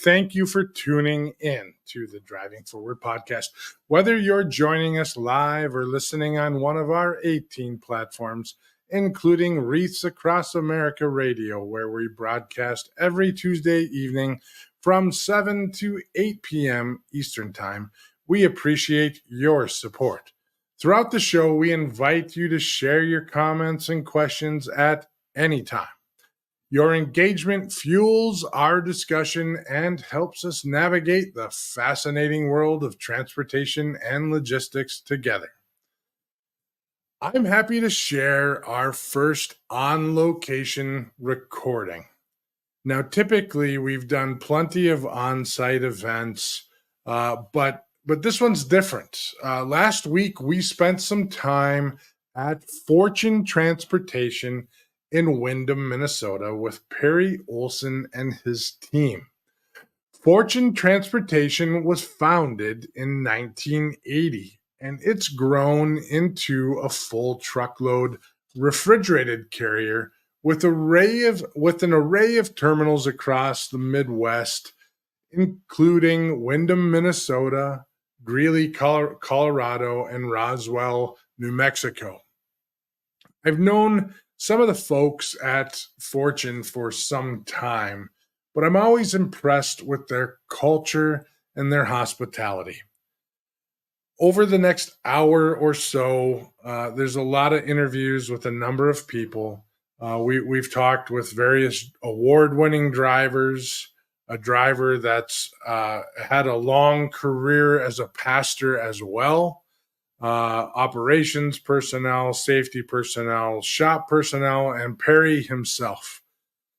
thank you for tuning in to the Driving Forward podcast. Whether you're joining us live or listening on one of our 18 platforms, including Wreaths Across America Radio, where we broadcast every Tuesday evening from 7 to 8 p.m. Eastern Time, we appreciate your support. Throughout the show, we invite you to share your comments and questions at any time. Your engagement fuels our discussion and helps us navigate the fascinating world of transportation and logistics together. I'm happy to share our first on-location recording. Now, typically, we've done plenty of on-site events, but this one's different. Last week, we spent some time at Fortune Transportation in Windom, Minnesota, with Perry Olson and his team. Fortune Transportation was founded in 1980, and it's grown into a full truckload refrigerated carrier with an array of terminals across the Midwest, including Windom, Minnesota, Greeley, Colorado, and Roswell, New Mexico. I've known some of the folks at Fortune for some time, but I'm always impressed with their culture and their hospitality. Over the next hour or so, there's a lot of interviews with a number of people. We've talked with various award-winning drivers, a driver that's had a long career as a pastor as well, operations personnel, safety personnel, shop personnel, and Perry himself.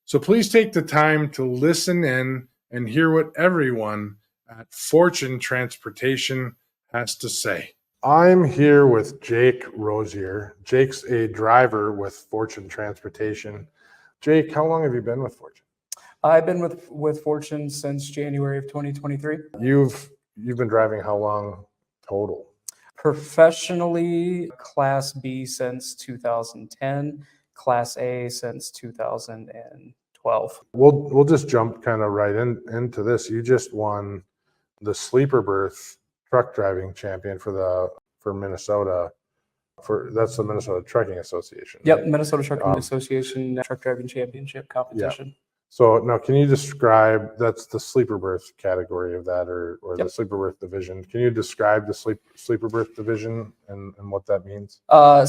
So please take the time to listen in and hear what everyone at Fortune Transportation has to say. I'm here with Jake Rozier. Jake's a driver with Fortune Transportation. Jake, how long have you been with Fortune? I've been with Fortune since January of 2023. You've been driving how long total? Professionally, Class B since 2010, Class A since 2012. We'll just jump kind of right into this. You just won the sleeper berth truck driving champion for Minnesota. That's the Minnesota Trucking Association. Yep, right? Minnesota Trucking Association Truck Driving Championship competition. Yeah. So now, can you describe, that's the sleeper berth category of that, or Yep. the sleeper berth division? Can you describe the sleeper berth division and what that means?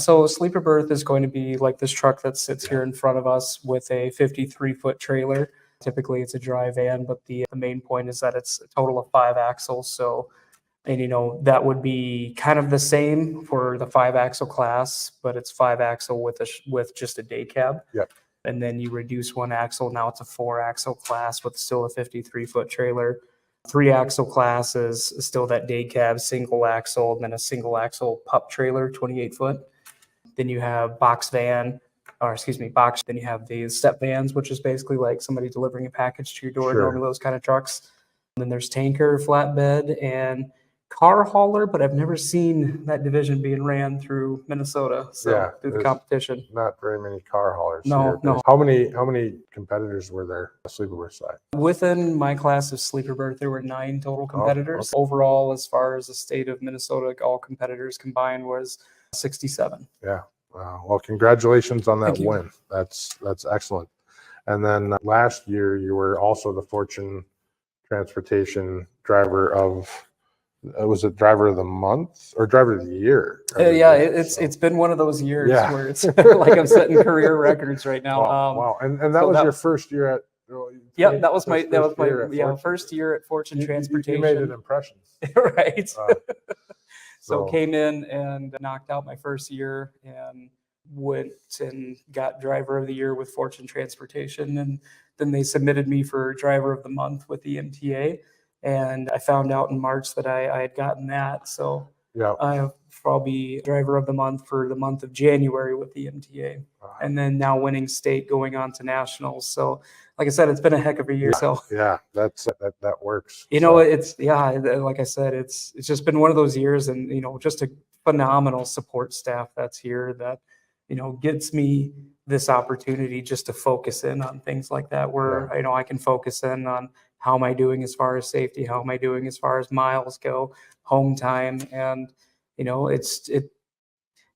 So sleeper berth is going to be like this truck that sits here in front of us with a 53-foot trailer. Typically, it's a dry van, but the main point is that it's a total of 5 axles. So, and that would be kind of the same for the 5-axle class, but it's 5-axle with just a day cab. Yep. And then you reduce 1 axle. Now it's a 4-axle class with still a 53-foot trailer. 3-axle class is still that day cab, single axle, and then a single axle pup trailer, 28-foot. Then you have box. Then you have the step vans, which is basically like somebody delivering a package to your door, Sure. normally those kind of trucks. And then there's tanker, flatbed, and car hauler, but I've never seen that division being ran through Minnesota. So through the competition. Not very many car haulers. No. How many competitors were there on the sleeper berth side? Within my class of sleeper berth, there were 9 total competitors. Okay. Overall, as far as the state of Minnesota, all competitors combined was 67. Yeah. Well, congratulations on that Thank you. win. That's excellent. And then last year, you were also the Fortune Transportation driver of. Was it driver of the month or driver of the year? It's been one of those years where it's like I'm setting career records right now. Wow. And that was your first year at. Yeah, that was my first year at Fortune Transportation. You made an impression. Right. So came in and knocked out my first year and went and got driver of the year with Fortune Transportation, and then they submitted me for driver of the month with the MTA. And I found out in March that I had gotten that. So I'll be driver of the month for the month of January with the MTA. And then now winning state, going on to nationals. So like I said, it's been a heck of a year. Yeah, that works. It's like I said, it's just been one of those years, and just a phenomenal support staff that's here that gets me this opportunity just to focus in on things like that, where I can focus in on how am I doing as far as safety? How am I doing as far as miles go, home time? And,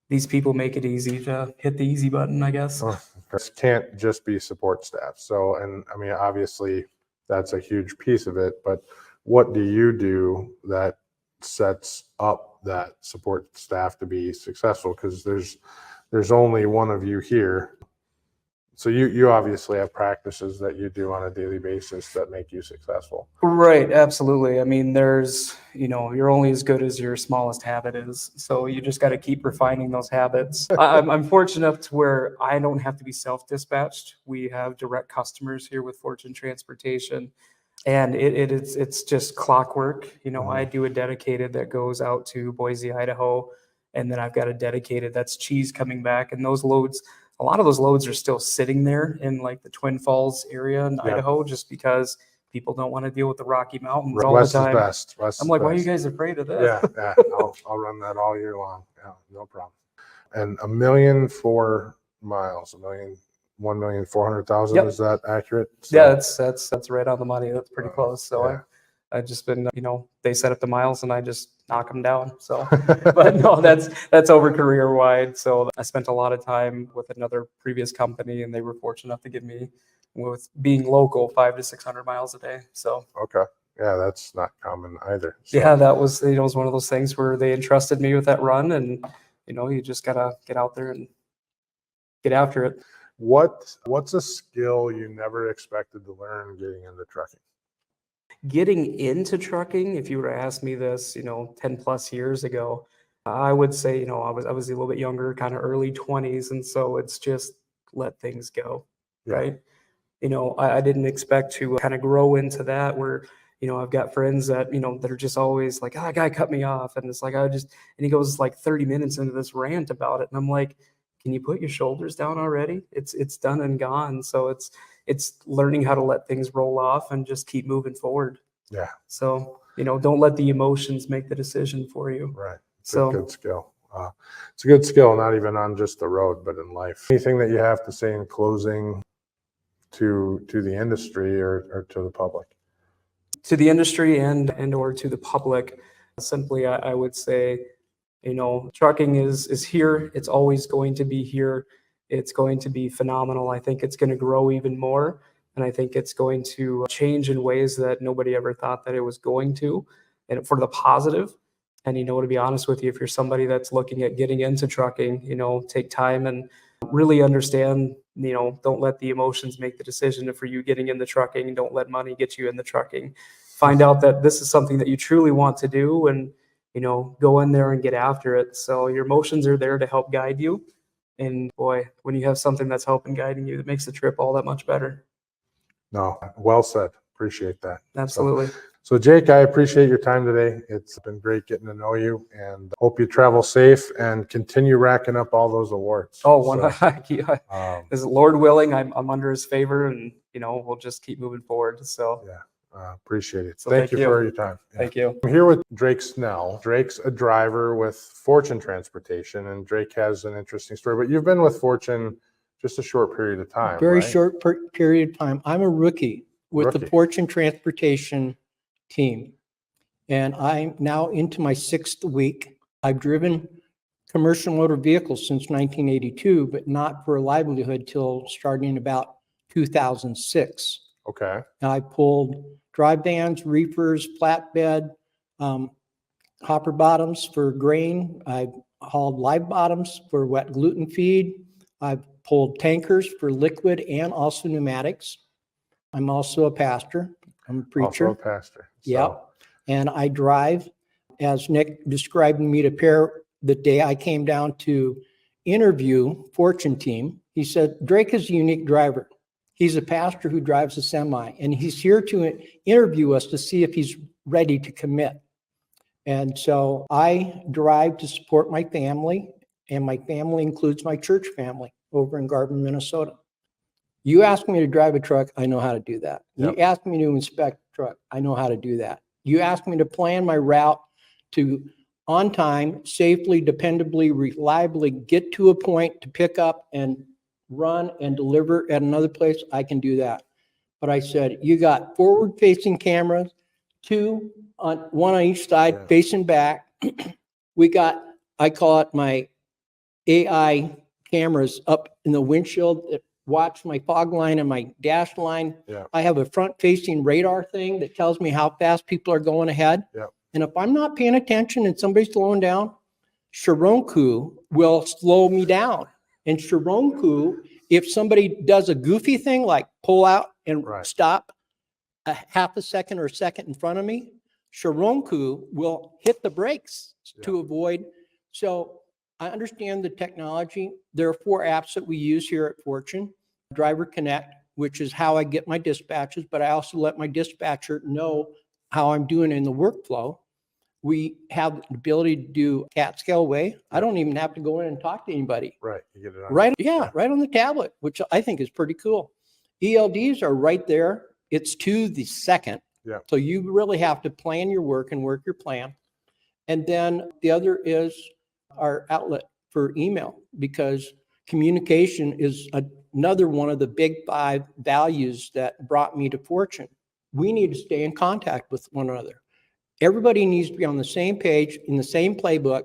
these people make it easy to hit the easy button, I guess. This can't just be support staff. So, and I mean, obviously that's a huge piece of it, but what do you do that sets up that support staff to be successful? Because there's only one of you here. So you obviously have practices that you do on a daily basis that make you successful. Right, absolutely. I mean, you're only as good as your smallest habit is. So you just got to keep refining those habits. I'm fortunate to where I don't have to be self-dispatched. We have direct customers here with Fortune Transportation, and it's just clockwork. I do a dedicated that goes out to Boise, Idaho, and then I've got a dedicated that's cheese coming back, and those loads. A lot of those loads are still sitting there in like the Twin Falls area in Idaho, just because people don't want to deal with the Rocky Mountains all the time. West is best. I'm like, why are you guys afraid of this? Yeah. I'll run that all year long. Yeah, no problem. And 1,004 miles, 1,400,000. Yep. Is that accurate? So, yeah, that's right on the money. That's pretty close. So yeah. I've just been, they set up the miles and I just knock them down. So, but no, that's over career wide. So I spent a lot of time with another previous company, and they were fortunate enough to give me, with being local, 500 to 600 miles a day. So okay, yeah, that's not common either. So. Yeah, that was it was one of those things where they entrusted me with that run, and you just gotta get out there and get after it. What's a skill you never expected to learn getting into trucking? Getting into trucking, if you were to ask me this, 10 plus years ago, I would say, I was a little bit younger, kind of early 20s. And so it's just let things go, right? I didn't expect to kind of grow into that where, I've got friends that, that are just always like, that guy cut me off. And it's like, and he goes like 30 minutes into this rant about it. And I'm like, can you put your shoulders down already? It's done and gone. So it's learning how to let things roll off and just keep moving forward. Yeah. So, don't let the emotions make the decision for you. Right. It's a good skill. It's a good skill, not even on just the road, but in life. Anything that you have to say in closing to the industry or to the public? To the industry and or to the public, simply, I would say, trucking is here. It's always going to be here. It's going to be phenomenal. I think it's going to grow even more. And I think it's going to change in ways that nobody ever thought that it was going to, and for the positive. And, to be honest with you, if you're somebody that's looking at getting into trucking, take time and really understand, don't let the emotions make the decision for you getting into trucking. Don't let money get you in the trucking. Find out that this is something that you truly want to do, and, go in there and get after it. So your emotions are there to help guide you. And boy, when you have something that's helping guiding you, it makes the trip all that much better. No, well said. Appreciate that. Absolutely. So Jake, I appreciate your time today. It's been great getting to know you, and hope you travel safe and continue racking up all those awards. Is Lord willing, I'm under his favor, and we'll just keep moving forward. So yeah. Appreciate it. So thank you for your time. Yeah. Thank you. I'm here with Drake Snell. Drake's a driver with Fortune Transportation, and Drake has an interesting story. But you've been with Fortune just a short period of time. Very right? short period of time. I'm a rookie with the Fortune Transportation team, and I'm now into my 6th week. I've driven commercial motor vehicles since 1982, but not for a livelihood till starting about 2006. Okay. And I pulled drive vans, reefers, flatbed, hopper bottoms for grain. I've hauled live bottoms for wet gluten feed. I've pulled tankers for liquid and also pneumatics. I'm also a pastor. I'm a preacher. Also a pastor. So. Yep. And I drive, as Nick described me to Perry the day I came down to interview Fortune team. He said, Drake is a unique driver. He's a pastor who drives a semi, and he's here to interview us to see if he's ready to commit. And so I drive to support my family, and my family includes my church family over in Garvin, Minnesota. You ask me to drive a truck, I know how to do that. Yep. You ask me to inspect a truck, I know how to do that. You ask me to plan my route to, on time, safely, dependably, reliably get to a point to pick up and run and deliver at another place, I can do that. but I said, you got forward-facing cameras, one on each side, facing back. We got, I call it my AI cameras up in the windshield that watch my fog line and my dash line. Yeah. I have a front-facing radar thing that tells me how fast people are going ahead. Yeah. And if I'm not paying attention and somebody's slowing down, Cirone will slow me down. And Cirone, if somebody does a goofy thing like pull out and stop a half a second or a second in front of me, Cirone will hit the brakes to avoid. So I understand the technology. There are 4 apps that we use here at Fortune. Driver Connect, which is how I get my dispatches, but I also let my dispatcher know how I'm doing in the workflow. We have the ability to do CAT scale away. I don't even have to go in and talk to anybody. Right. You get it on. Right on the tablet, which I think is pretty cool. ELDs are right there. It's to the second. Yeah. So you really have to plan your work and work your plan. And then the other is our outlet for email, because communication is another one of the big 5 values that brought me to Fortune. We need to stay in contact with one another. Everybody needs to be on the same page, in the same playbook,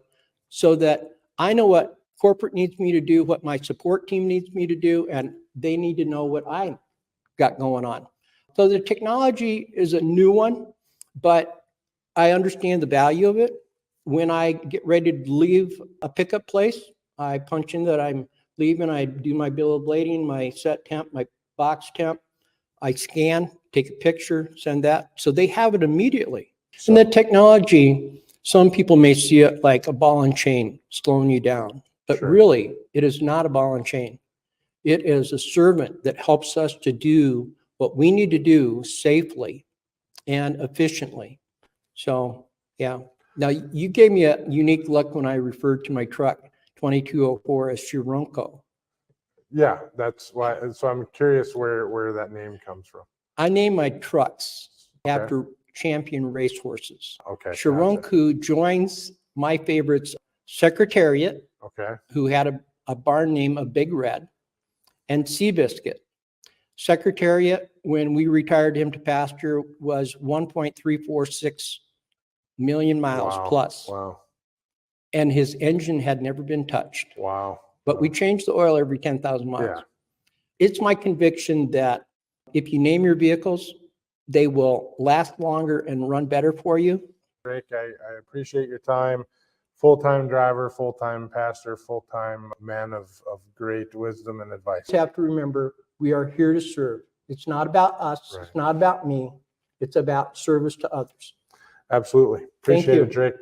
so that I know what corporate needs me to do, what my support team needs me to do, and they need to know what I got going on. So the technology is a new one, but I understand the value of it. When I get ready to leave a pickup place, I punch in that I'm leaving, I do my bill of lading, my set temp, my box temp. I scan, take a picture, send that. So they have it immediately. And the technology, some people may see it like a ball and chain slowing you down, but really it is not a ball and chain. It is a servant that helps us to do what we need to do safely and efficiently. So, yeah. Now, you gave me a unique look when I referred to my truck, 2204, as Cirone. Yeah, that's why. So I'm curious where that name comes from. I name my trucks after champion racehorses. Okay. Cirone joins my favorites, Secretariat, who had a barn name of Big Red, and Seabiscuit. Secretariat, when we retired him to pasture, was 1.346 million miles plus. Wow. And his engine had never been touched. Wow. But we changed the oil every 10,000 miles. Yeah. It's my conviction that if you name your vehicles, they will last longer and run better for you. Drake, I appreciate your time. Full-time driver, full-time pastor, full-time man of great wisdom and advice. You have to remember, we are here to serve. It's not about us. It's not about me. It's about service to others. Absolutely. Appreciate it, Thank Drake.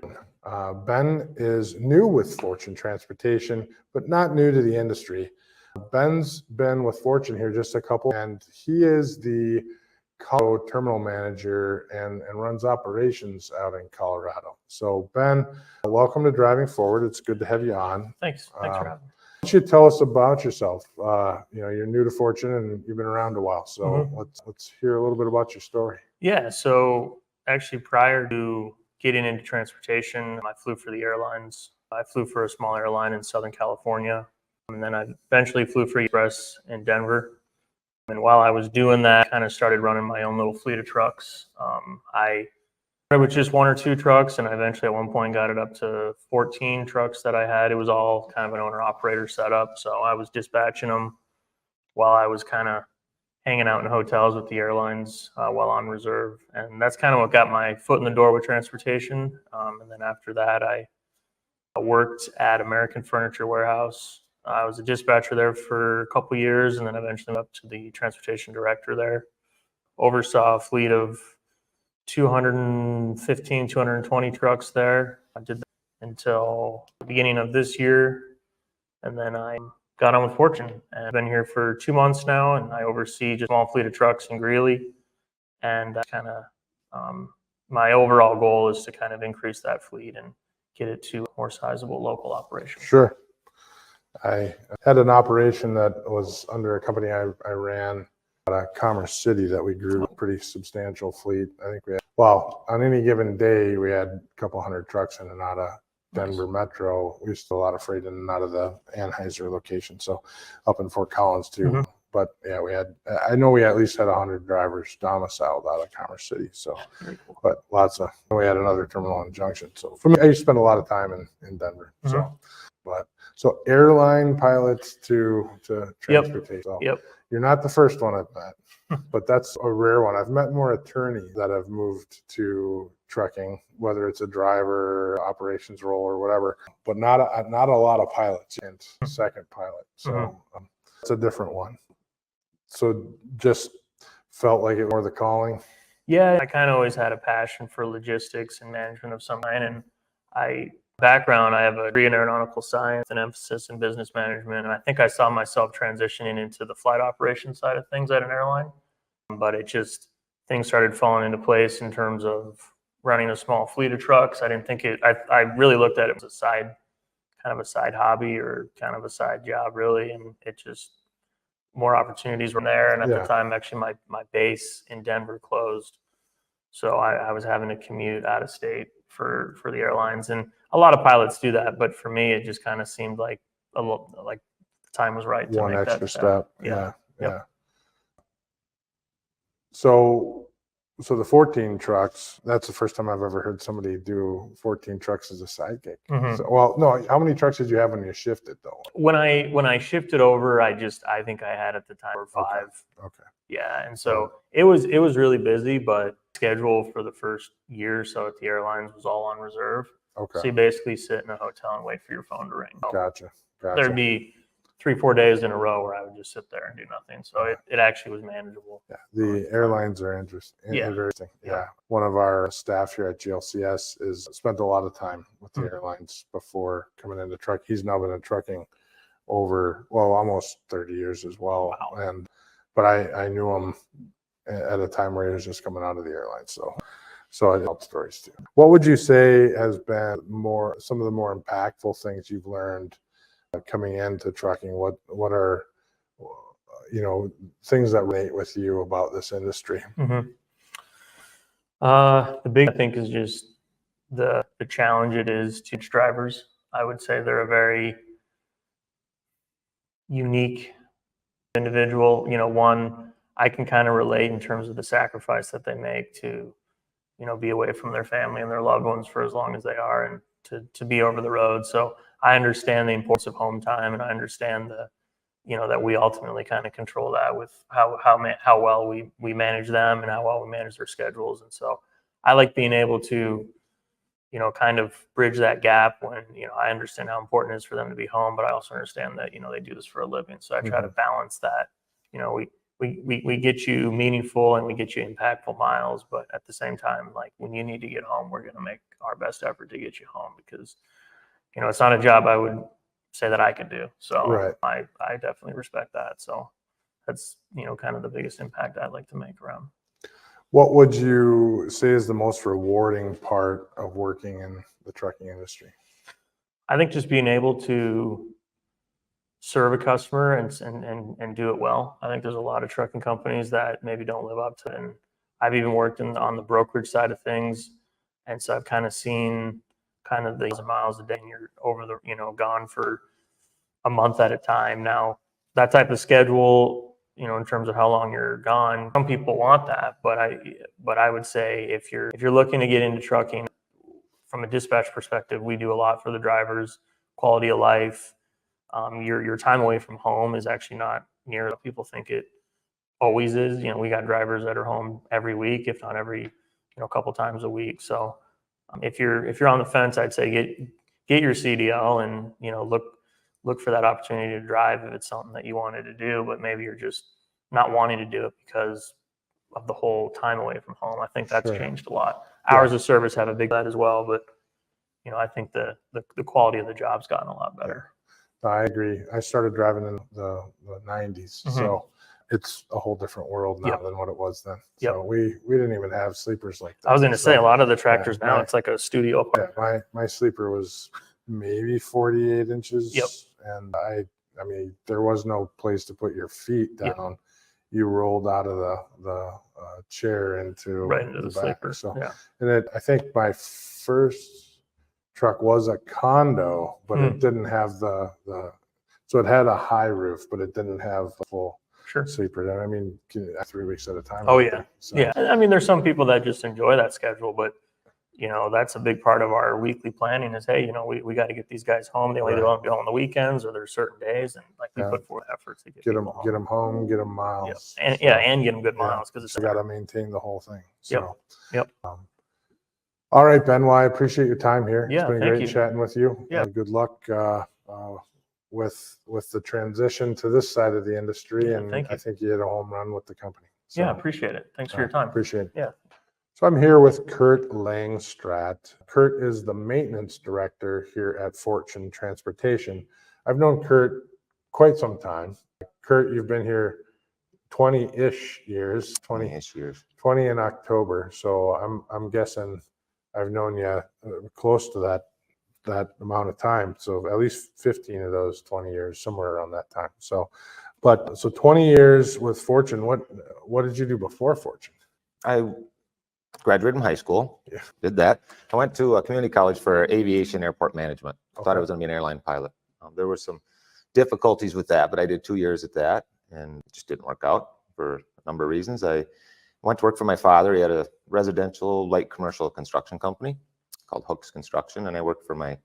Ben is new with Fortune Transportation, but not new to the industry. Ben's been with Fortune here just a couple, and he is the Colorado terminal manager and runs operations out in Colorado. So Ben, welcome to Driving Forward. It's good to have you on. Thanks for having me. Why don't you tell us about yourself? You're new to Fortune and you've been around a while. So let's hear a little bit about your story. Yeah, so actually prior to getting into transportation, I flew for the airlines. I flew for a small airline in Southern California, and then I eventually flew for Express in Denver. And while I was doing that, I kind of started running my own little fleet of trucks. I started with just 1 or 2 trucks, and I eventually at one point got it up to 14 trucks that I had. It was all kind of an owner-operator setup, so I was dispatching them while I was kind of hanging out in hotels with the airlines while on reserve. And that's kind of what got my foot in the door with transportation. And then after that, I worked at American Furniture Warehouse. I was a dispatcher there for a couple of years, and then eventually up to the transportation director there. Oversaw a fleet of 215, 220 trucks there. I did that until the beginning of this year, and then I got on with Fortune. And I've been here for 2 months now, and I oversee just a small fleet of trucks in Greeley. And my overall goal is to kind of increase that fleet and get it to a more sizable local operation. Sure. I had an operation that was under a company I ran out of Commerce City that we grew a pretty substantial fleet. I think we had, on any given day, we had a couple hundred trucks in and out of Denver Metro. We used to do a lot of freight in and out of the Anheuser location. So up in Fort Collins too. but yeah, I know we at least had 100 drivers domiciled out of Commerce City. So, Very cool. but we had another terminal in Junction. So for me, I used to spend a lot of time in Denver. So airline pilots to transportation. So you're not the first one I've met, but that's a rare one. I've met more attorneys that have moved to trucking, whether it's a driver, operations role, or whatever, but not a lot of pilots and second pilot. So it's a different one. So just felt like it was more the calling. Yeah, I kind of always had a passion for logistics and management of some kind, and I have a degree in aeronautical science and emphasis in business management, and I think I saw myself transitioning into the flight operations side of things at an airline, but things started falling into place in terms of running a small fleet of trucks. I didn't think I really looked at it as kind of a side hobby or kind of a side job really, and more opportunities were there, and at the time actually my base in Denver closed, so I was having to commute out of state for the airlines, and a lot of pilots do that, but for me it just kind of seemed like the time was right to One make extra that step. Yeah. So the 14 trucks, that's the first time I've ever heard somebody do 14 trucks as a side gig. So, well, no, how many trucks did you have when you shifted though? When I shifted over, I think I had at the time 5. Okay. Yeah, and so it was really busy, but schedule for the first year or so at the airlines was all on reserve. Okay. So you basically sit in a hotel and wait for your phone to ring. Gotcha. There'd be 3-4 days in a row where I would just sit there and do nothing. So it actually was manageable. Yeah, the airlines are interesting. Yeah. One of our staff here at GLCS spent a lot of time with the airlines before coming into truck. He's now been in trucking over almost 30 years as well. Wow. But I knew him at a time where he was just coming out of the airlines. So I helped stories too. What would you say has been some of the more impactful things you've learned coming into trucking? What are things that relate with you about this industry? The big, I think, is just the challenge it is to drivers. I would say they're a very unique individual. One, I can kind of relate in terms of the sacrifice that they make to, be away from their family and their loved ones for as long as they are, and to be over the road. So I understand the importance of home time, and I understand that we ultimately kind of control that with how well we manage them and how well we manage their schedules. And so I like being able to, kind of bridge that gap when, I understand how important it is for them to be home, but I also understand that, they do this for a living. So I try to balance that. We get you meaningful and we get you impactful miles, but at the same time, like when you need to get home, we're going to make our best effort to get you home, because, it's not a job I would say that I could do. So I definitely respect that. So that's, kind of the biggest impact I'd like to make around. What would you say is the most rewarding part of working in the trucking industry? I think just being able to serve a customer and do it well. I think there's a lot of trucking companies that maybe don't live up to it. And I've even worked on the brokerage side of things. And so I've kind of seen kind of the miles a day, and you're over gone for a month at a time. Now, that type of schedule, in terms of how long you're gone, some people want that, but I would say if you're looking to get into trucking, from a dispatch perspective, we do a lot for the drivers, quality of life. Your time away from home is actually not near what people think it always is. We got drivers that are home every week, if not every, couple times a week. So if you're on the fence, I'd say get your CDL and, look for that opportunity to drive if it's something that you wanted to do, but maybe you're just not wanting to do it because of the whole time away from home. I think that's changed a lot. Hours of service have a big that as well, but I think the quality of the job's gotten a lot better. I agree. I started driving in the 90s, so it's a whole different world now than what it was then. So we didn't even have sleepers like that. I was going to say, a lot of the tractors now, it's like a studio. Yeah, my sleeper was maybe 48 inches, and I mean, there was no place to put your feet down. You rolled out of the chair into the back. sleeper. So, and I think my first truck was a condo, but it didn't have so it had a high roof, but it didn't have the full Sure. sleeper. And I mean, 3 weeks at a time. Oh yeah. So, Yeah. I mean, there's some people that just enjoy that schedule, but that's a big part of our weekly planning is, hey, we got to get these guys home. They only don't go on the weekends, or there's certain days, and like we put forth efforts to get Get them people home, get them miles. Yep. And get them good miles, because it's got to maintain the whole thing. So, Yep. All right, Ben. Well, I appreciate your time here. Yeah, It's been thank great you. chatting with you. Yeah. Good luck with the transition to this side of the industry. Yeah, And thank you. I think you hit a home run with the company. So, Yeah, appreciate it. Thanks for your time. Appreciate it. Yeah. So I'm here with Curt Langstraat. Curt is the maintenance director here at Fortune Transportation. I've known Curt quite some time. Curt, you've been here 20-ish years. 20-ish years. 20 in October. So I'm guessing I've known you close to that amount of time. So at least 15 of those 20 years, somewhere around that time. So 20 years with Fortune. What did you do before Fortune? I graduated from high school. Yeah. Did that. I went to a community college for aviation airport management. Thought I Okay. was going to be an airline pilot. There were some difficulties with that, but I did 2 years at that, and it just didn't work out for a number of reasons. I went to work for my father. He had a residential light commercial construction company called Hooks Construction, and I worked for my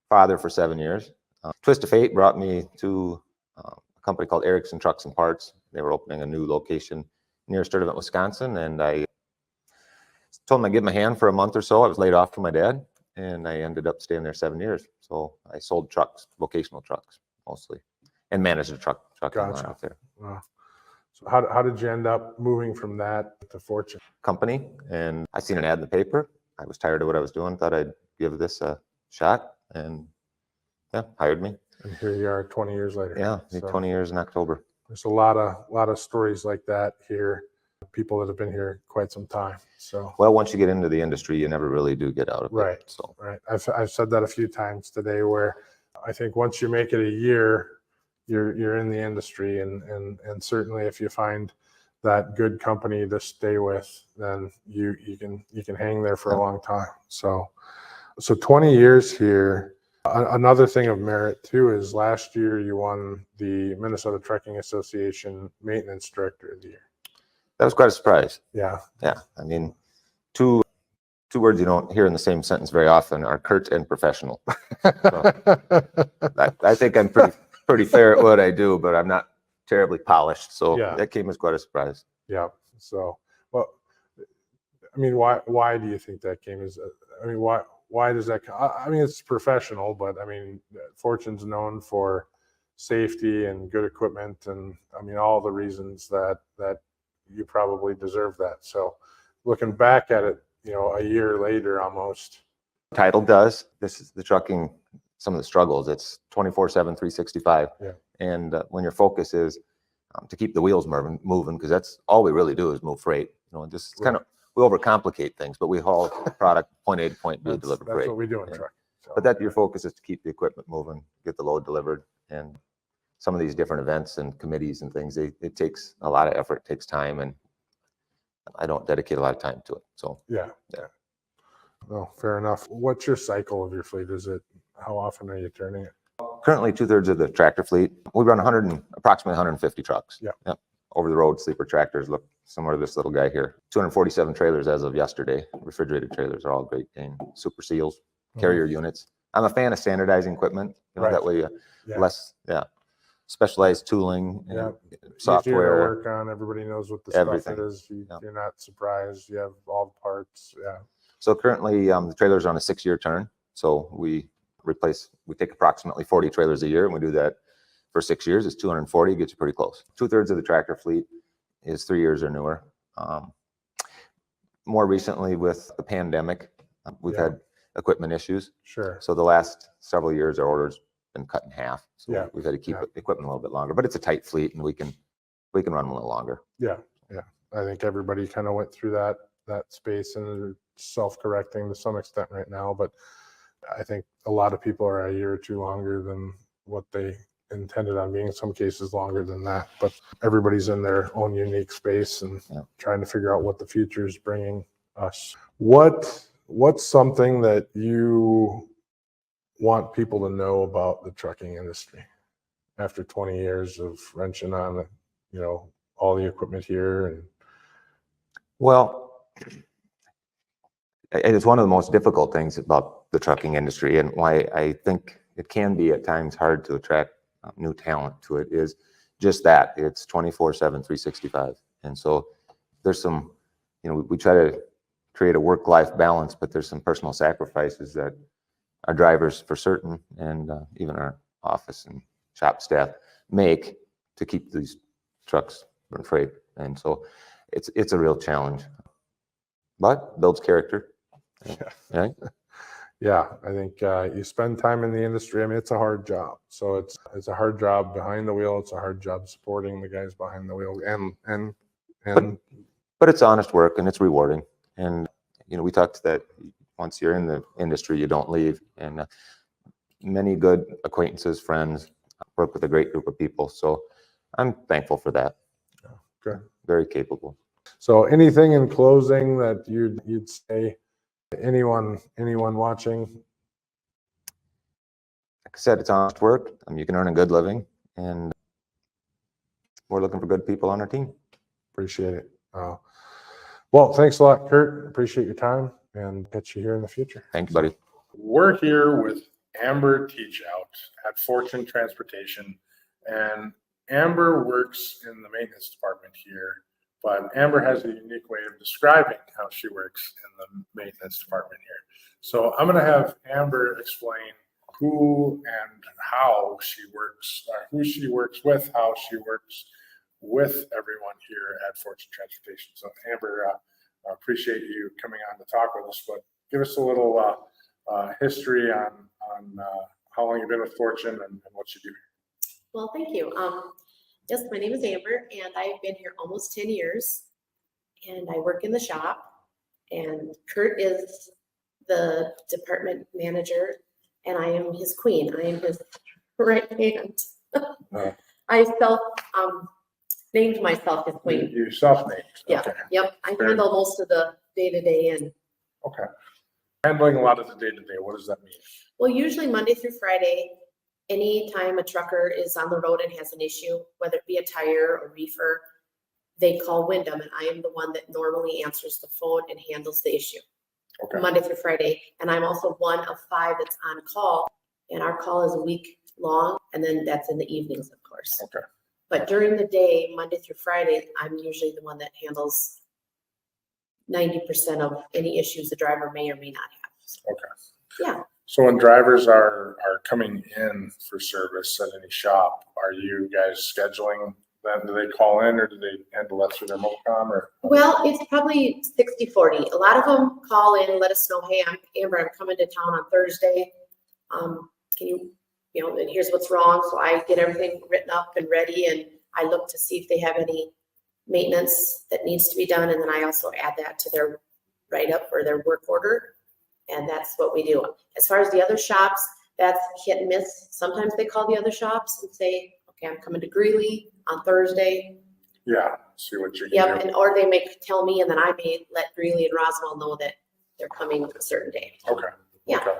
father for 7 years. Twist of fate brought me to a company called Erickson Trucks and Parts. They were opening a new location near Sturtevant, Wisconsin, and I told him I'd give him a hand for a month or so. I was laid off from my dad, and I ended up staying there 7 years. So I sold trucks, vocational trucks mostly, and managed a truck Gotcha. out there. Wow. So how did you end up moving from that to Fortune? Company, and I seen an ad in the paper. I was tired of what I was doing, thought I'd give this a shot, and hired me. And here you are 20 years later. Yeah, So 20 years in October. there's a lot of stories like that here. People that have been here quite some time. So Well, once you get into the industry, you never really do get out of Right. it. So right. I've said that a few times today, where I think once you make it a year, you're in the industry, and certainly if you find that good company to stay with, then you can hang there for a long time. So 20 years here. Another thing of merit too is last year you won the Minnesota Trucking Association Maintenance Director of the Year. that was quite a surprise. Yeah. Yeah, I mean, two words you don't hear in the same sentence very often are Curt and professional. I think I'm pretty fair at what I do, but I'm not terribly polished. So Yeah. that came as quite a surprise. Yeah. So, well, I mean, why do you think that came? Why does that? I mean, it's professional, but I mean, Fortune's known for safety and good equipment, and I mean, all the reasons that you probably deserve that. So, looking back at it, a year later almost. Title does. This is the trucking, some of the struggles. It's 24/7, 365. Yeah. And when your focus is to keep the wheels moving, because that's all we really do is move freight. Just kind of, we overcomplicate things, but we haul product point A to point B, deliver That's freight. what we do in Yeah. truck. So, But that your focus is to keep the equipment moving, get the load delivered, and some of these different events and committees and things, it takes a lot of effort, it takes time, and I don't dedicate a lot of time to it. So yeah. Well, fair enough. What's your cycle of your fleet? How often are you turning it? currently 2/3 of the tractor fleet. We run approximately 150 trucks. Yeah. Yep. Over the road sleeper tractors look similar to this little guy here. 247 trailers as of yesterday. Refrigerated trailers are all great and super seals, carrier units. I'm a fan of standardizing equipment. Right. That way Yeah. less specialized tooling Yeah. and Easier to software. work on. Everybody knows what the stuff Everything. it is. Yeah. You're not surprised. You have all the parts. Yeah. So currently the trailers are on a 6-year turn. So we take approximately 40 trailers a year, and we do that for 6 years. It's 240, gets you pretty close. 2/3 of the tractor fleet is 3 years or newer. More recently with the pandemic, we've Yeah. had equipment issues. Sure. So the last several years, our orders been cut in half. So Yeah. we've had to keep Yeah. equipment a little bit longer, but it's a tight fleet, and we can run a little longer. Yeah. I think everybody kind of went through that space, and they're self-correcting to some extent right now. But I think a lot of people are a year or two longer than what they intended on being. In some cases, longer than that. But everybody's in their own unique space and Yeah. trying to figure out what the future is bringing us. What's something that you want people to know about the trucking industry after 20 years of wrenching on all the equipment here? And Well, it's one of the most difficult things about the trucking industry, and why I think it can be at times hard to attract new talent to it, is just that it's 24/7, 365. And so there's some, we try to create a work-life balance, but there's some personal sacrifices that our drivers for certain, and even our office and shop staff make to keep these trucks run freight. And so it's a real challenge, but builds character. Right? Yeah, I think you spend time in the industry. I mean, it's a hard job. So it's a hard job behind the wheel. It's a hard job supporting the guys behind the wheel, and but it's honest work, and it's rewarding. And we talked that once you're in the industry, you don't leave. And many good acquaintances, friends, work with a great group of people. So I'm thankful for that. Okay. Very capable. So anything in closing that you'd say to anyone watching? Like I said, it's honest work. You can earn a good living, and we're looking for good people on our team. Appreciate it. Well, thanks a lot, Curt. Appreciate your time, and catch you here in the future. Thank you, buddy. We're here with Amber Teachout at Fortune Transportation, and Amber works in the maintenance department here, but Amber has a unique way of describing how she works in the maintenance department here. So I'm going to have Amber explain who and how she works, or who she works with, how she works with everyone here at Fortune Transportation. So Amber, I appreciate you coming on to talk with us, but give us a little history on how long you've been with Fortune and what you do here. Well, thank you. Yes, my name is Amber, and I've been here almost 10 years, and I work in the shop, and Curt is the department manager, and I am his queen. I am his right hand. I named myself his queen. You self-named. Yeah. Okay. Yep. I handle most of the day-to-day, and Okay. Handling a lot of the day-to-day, what does that mean? well, usually Monday through Friday, anytime a trucker is on the road and has an issue, whether it be a tire or reefer, they call Windom, and I am the one that normally answers the phone and handles the issue. Okay. Monday through Friday. And I'm also one of 5 that's on call, and our call is a week long, and then that's in the evenings, of course. Okay. But during the day, Monday through Friday, I'm usually the one that handles 90% of any issues the driver may or may not have. Okay. Yeah. So when drivers are coming in for service at any shop, are you guys scheduling them? Do they call in, or do they handle that through their MoCom? Or Well, it's probably 60-40. A lot of them call in and let us know, hey, Amber, I'm coming to town on Thursday. Can you, and here's what's wrong. So I get everything written up and ready, and I look to see if they have any maintenance that needs to be done. And then I also add that to their write-up or their work order. And that's what we do. As far as the other shops, that's hit and miss. Sometimes they call the other shops and say, okay, I'm coming to Greeley on Thursday. yeah, see what you can Yep, do. and or they may tell me, and then I may let Greeley and Roswell know that they're coming a certain day. Okay. Yeah. Okay.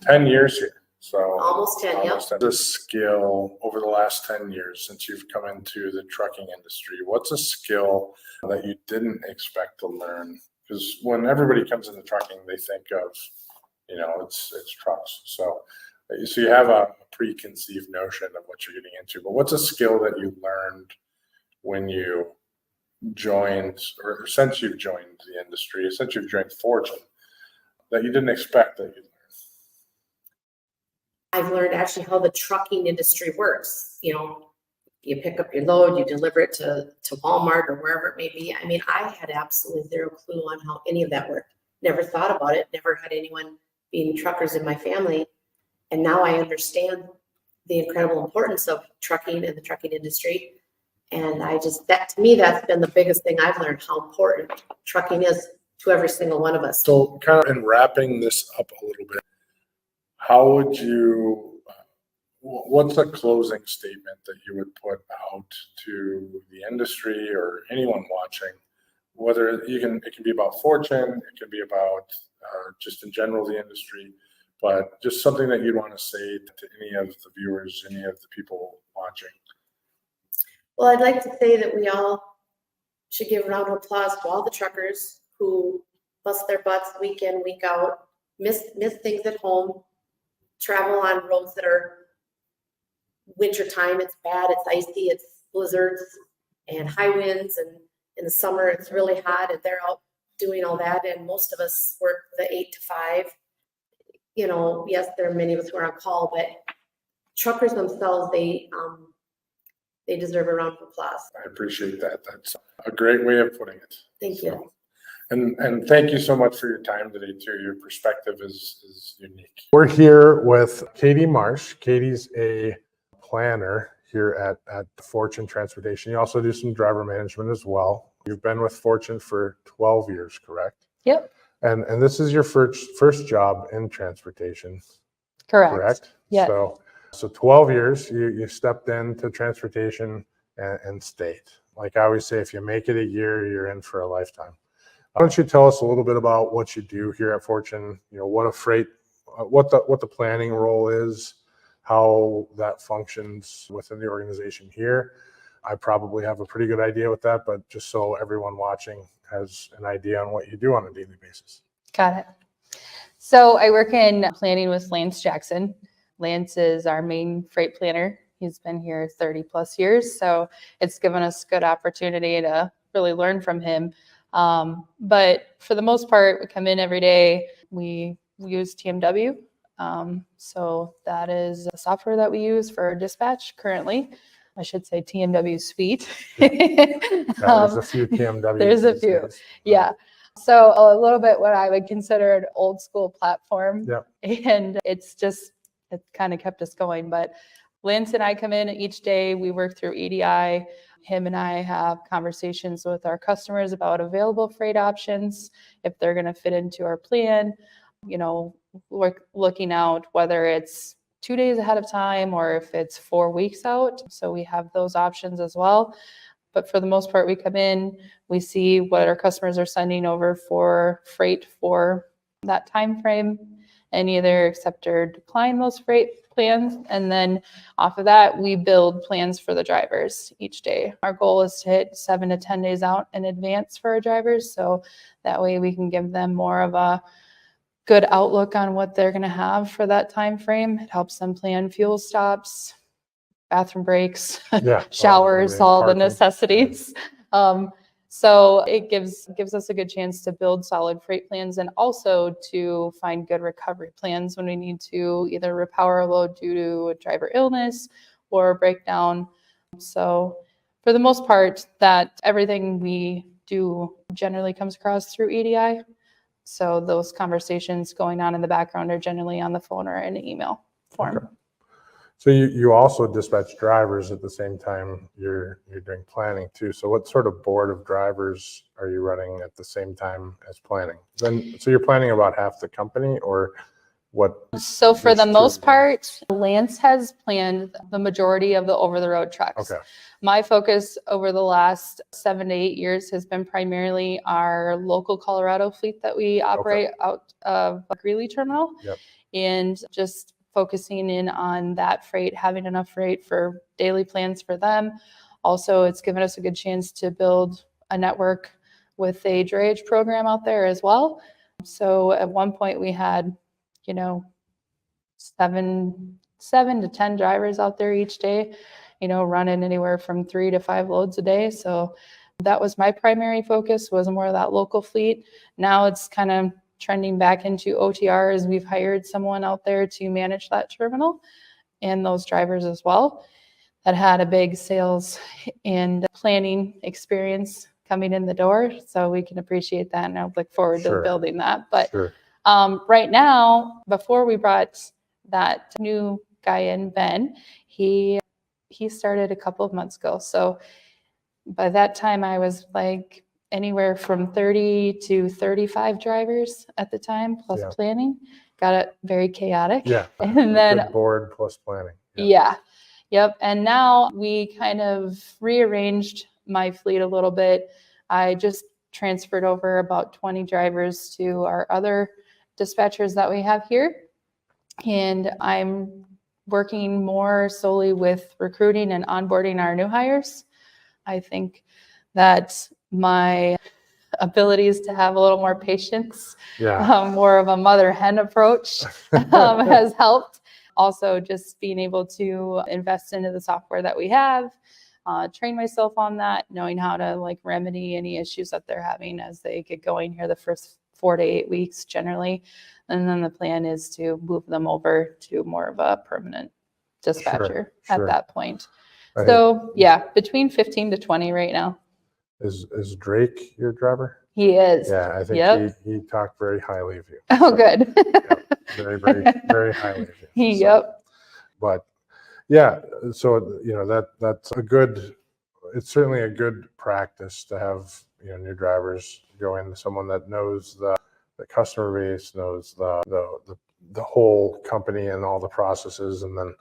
10 years here. So Almost 10, yep. The skill over the last 10 years since you've come into the trucking industry, what's a skill that you didn't expect to learn? Because when everybody comes into trucking, they think of, it's trucks. So you have a preconceived notion of what you're getting into, but what's a skill that you learned when you joined, or since you've joined the industry, since you've joined Fortune, that you didn't expect that you'd learn? I've learned actually how the trucking industry works. You pick up your load, you deliver it to Walmart or wherever it may be. I mean, I had absolutely zero clue on how any of that worked. Never thought about it. Never had anyone being truckers in my family. And now I understand the incredible importance of trucking and the trucking industry. And to me, that's been the biggest thing I've learned, how important trucking is to every single one of us. So kind of in wrapping this up a little bit, how would you, what's a closing statement that you would put out to the industry or anyone watching? Whether it can be about Fortune, it can be about just in general the industry, but just something that you'd want to say to any of the viewers, any of the people watching. Well, I'd like to say that we all should give a round of applause to all the truckers who bust their butts week in, week out, miss things at home, travel on roads that are wintertime, it's bad, it's icy, it's blizzards and high winds, and in the summer it's really hot, and they're out doing all that. And most of us work the 8 to 5. You know, yes, there are many of us who are on call, but truckers themselves, they deserve a round of applause. I appreciate that. That's a great way of putting it. Thank you. And thank you so much for your time today too. Your perspective is unique. We're here with Katie Marsh. Katie's a planner here at Fortune Transportation. You also do some driver management as well. You've been with Fortune for 12 years, correct? Yep. And this is your first job in transportation, correct? Yeah. So 12 years, you stepped into transportation and stayed. Like I always say, if you make it a year, you're in for a lifetime. Why don't you tell us a little bit about what you do here at Fortune? You know, what the planning role is, how that functions within the organization here. I probably have a pretty good idea with that, but just so everyone watching has an idea on what you do on a daily basis. Got it. So I work in planning with Lance Jackson. Lance is our main freight planner. He's been here 30 plus years. So it's given us good opportunity to really learn from him. But for the most part, we come in every day. We use TMW. So that is a software that we use for dispatch currently. I should say TMW Suite. There's a few TMWs. There's a few. Days. Yeah. So a little bit what I would consider an old school platform. Yep. And it kind of kept us going. But Lance and I come in each day. We work through EDI. Him and I have conversations with our customers about available freight options, if they're going to fit into our plan. You know, looking out whether it's 2 days ahead of time or if it's 4 weeks out. So we have those options as well. But for the most part, we come in, we see what our customers are sending over for freight for that time frame, and either accept or decline those freight plans. And then off of that, we build plans for the drivers each day. Our goal is to hit 7 to 10 days out in advance for our drivers. So that way we can give them more of a good outlook on what they're going to have for that time frame. It helps them plan fuel stops, bathroom breaks, showers, all the necessities. So it gives us a good chance to build solid freight plans, and also to find good recovery plans when we need to either repower a load due to a driver illness or breakdown. So for the most part, that everything we do generally comes across through EDI. So those conversations going on in the background are generally on the phone or in an email form. Okay. So you also dispatch drivers at the same time you're doing planning too. So what sort of board of drivers are you running at the same time as planning? So you're planning about half the company, or what? So for the most part, Lance has planned the majority of the over-the-road trucks. Okay. My focus over the last 7 to 8 years has been primarily our local Colorado fleet that we operate out of Greeley Terminal. Yep. And just focusing in on that freight, having enough freight for daily plans for them. Also, it's given us a good chance to build a network with a drayage program out there as well. So at one point we had, 7 to 10 drivers out there each day, running anywhere from 3 to 5 loads a day. So that was my primary focus, was more of that local fleet. Now it's kind of trending back into OTRs. We've hired someone out there to manage that terminal and those drivers as well, that had a big sales and planning experience coming in the door. So we can appreciate that, and I look forward to building that. But right now, before we brought that new guy in, Ben, he started a couple of months ago. So by that time I was like anywhere from 30 to 35 drivers at the time, plus planning. Got it very chaotic. Yeah. And then board plus planning. Yeah. Yep. And now we kind of rearranged my fleet a little bit. I just transferred over about 20 drivers to our other dispatchers that we have here. And I'm working more solely with recruiting and onboarding our new hires. I think that my abilities to have a little more patience, more of a mother hen approach has helped. Also, just being able to invest into the software that we have, train myself on that, knowing how to like remedy any issues that they're having as they get going here the first 4 to 8 weeks generally. And then the plan is to move them over to more of a permanent dispatcher at that point. So yeah, between 15 to 20 right now. Is Drake your driver? He is. Yeah, I think he talked very highly of you. Oh, good. Very, very, very highly of you. Yep. But yeah, so that's a good. It's certainly a good practice to have new drivers go into someone that knows the customer base, knows the whole company and all the processes, and then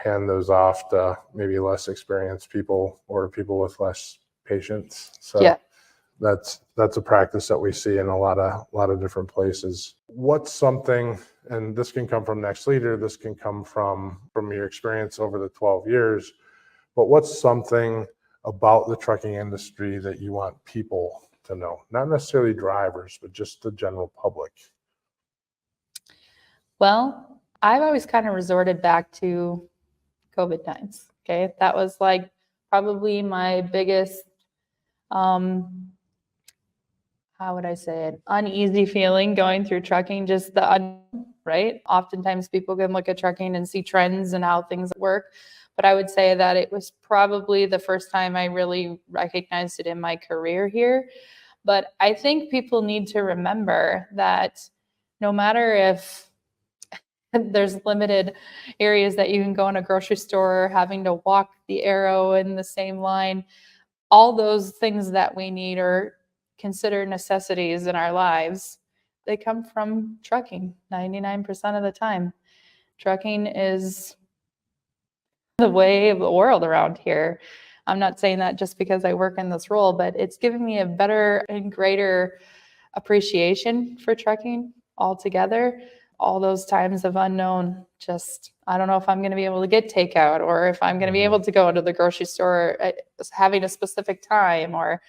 hand those off to maybe less experienced people or people with less patience. So that's a practice that we see in a lot of different places. What's something, and this can come from Next Leader, this can come from your experience over the 12 years, but what's something about the trucking industry that you want people to know? Not necessarily drivers, but just the general public. Well, I've always kind of resorted back to COVID times. Okay. That was like probably my biggest, how would I say it, uneasy feeling going through trucking, just right? Oftentimes people can look at trucking and see trends and how things work. But I would say that it was probably the first time I really recognized it in my career here. But I think people need to remember that no matter if there's limited areas that you can go in a grocery store, having to walk the arrow in the same line, all those things that we need are considered necessities in our lives. They come from trucking 99% of the time. Trucking is the way of the world around here. I'm not saying that just because I work in this role, but it's given me a better and greater appreciation for trucking altogether. All those times of unknown, just, I don't know if I'm going to be able to get takeout, or if I'm going to be able to go to the grocery store having a specific time, or,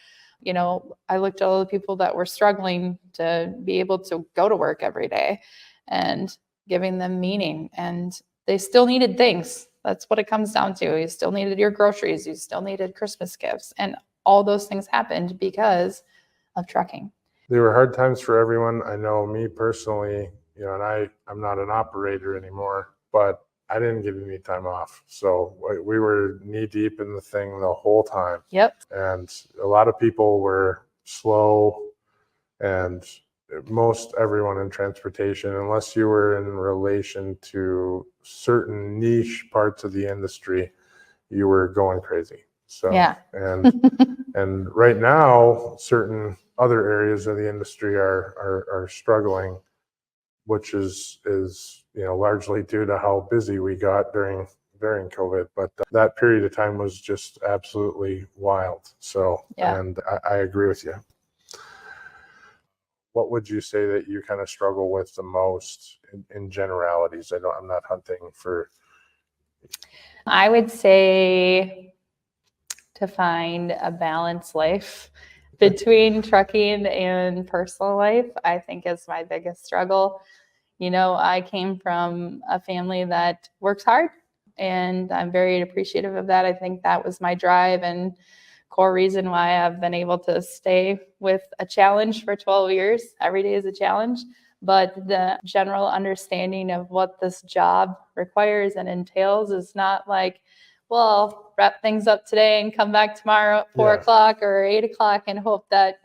I looked at all the people that were struggling to be able to go to work every day and giving them meaning, and they still needed things. That's what it comes down to. You still needed your groceries. You still needed Christmas gifts, and all those things happened because of trucking. They were hard times for everyone. I know me personally, and I'm not an operator anymore, but I didn't get any time off. So we were knee deep in the thing the whole time. Yep. And a lot of people were slow, and most everyone in transportation, unless you were in relation to certain niche parts of the industry, you were going crazy. So, yeah. and right now, certain other areas of the industry are struggling, which is largely due to how busy we got during COVID. But that period of time was just absolutely wild. So, and I agree with you. What would you say that you kind of struggle with the most in generalities? I'm not hunting for. I would say to find a balanced life between trucking and personal life, I think is my biggest struggle. I came from a family that works hard, and I'm very appreciative of that. I think that was my drive and core reason why I've been able to stay with a challenge for 12 years. Every day is a challenge, but the general understanding of what this job requires and entails is not like, well, wrap things up today and come back tomorrow at 4 o'clock or 8 o'clock and hope that,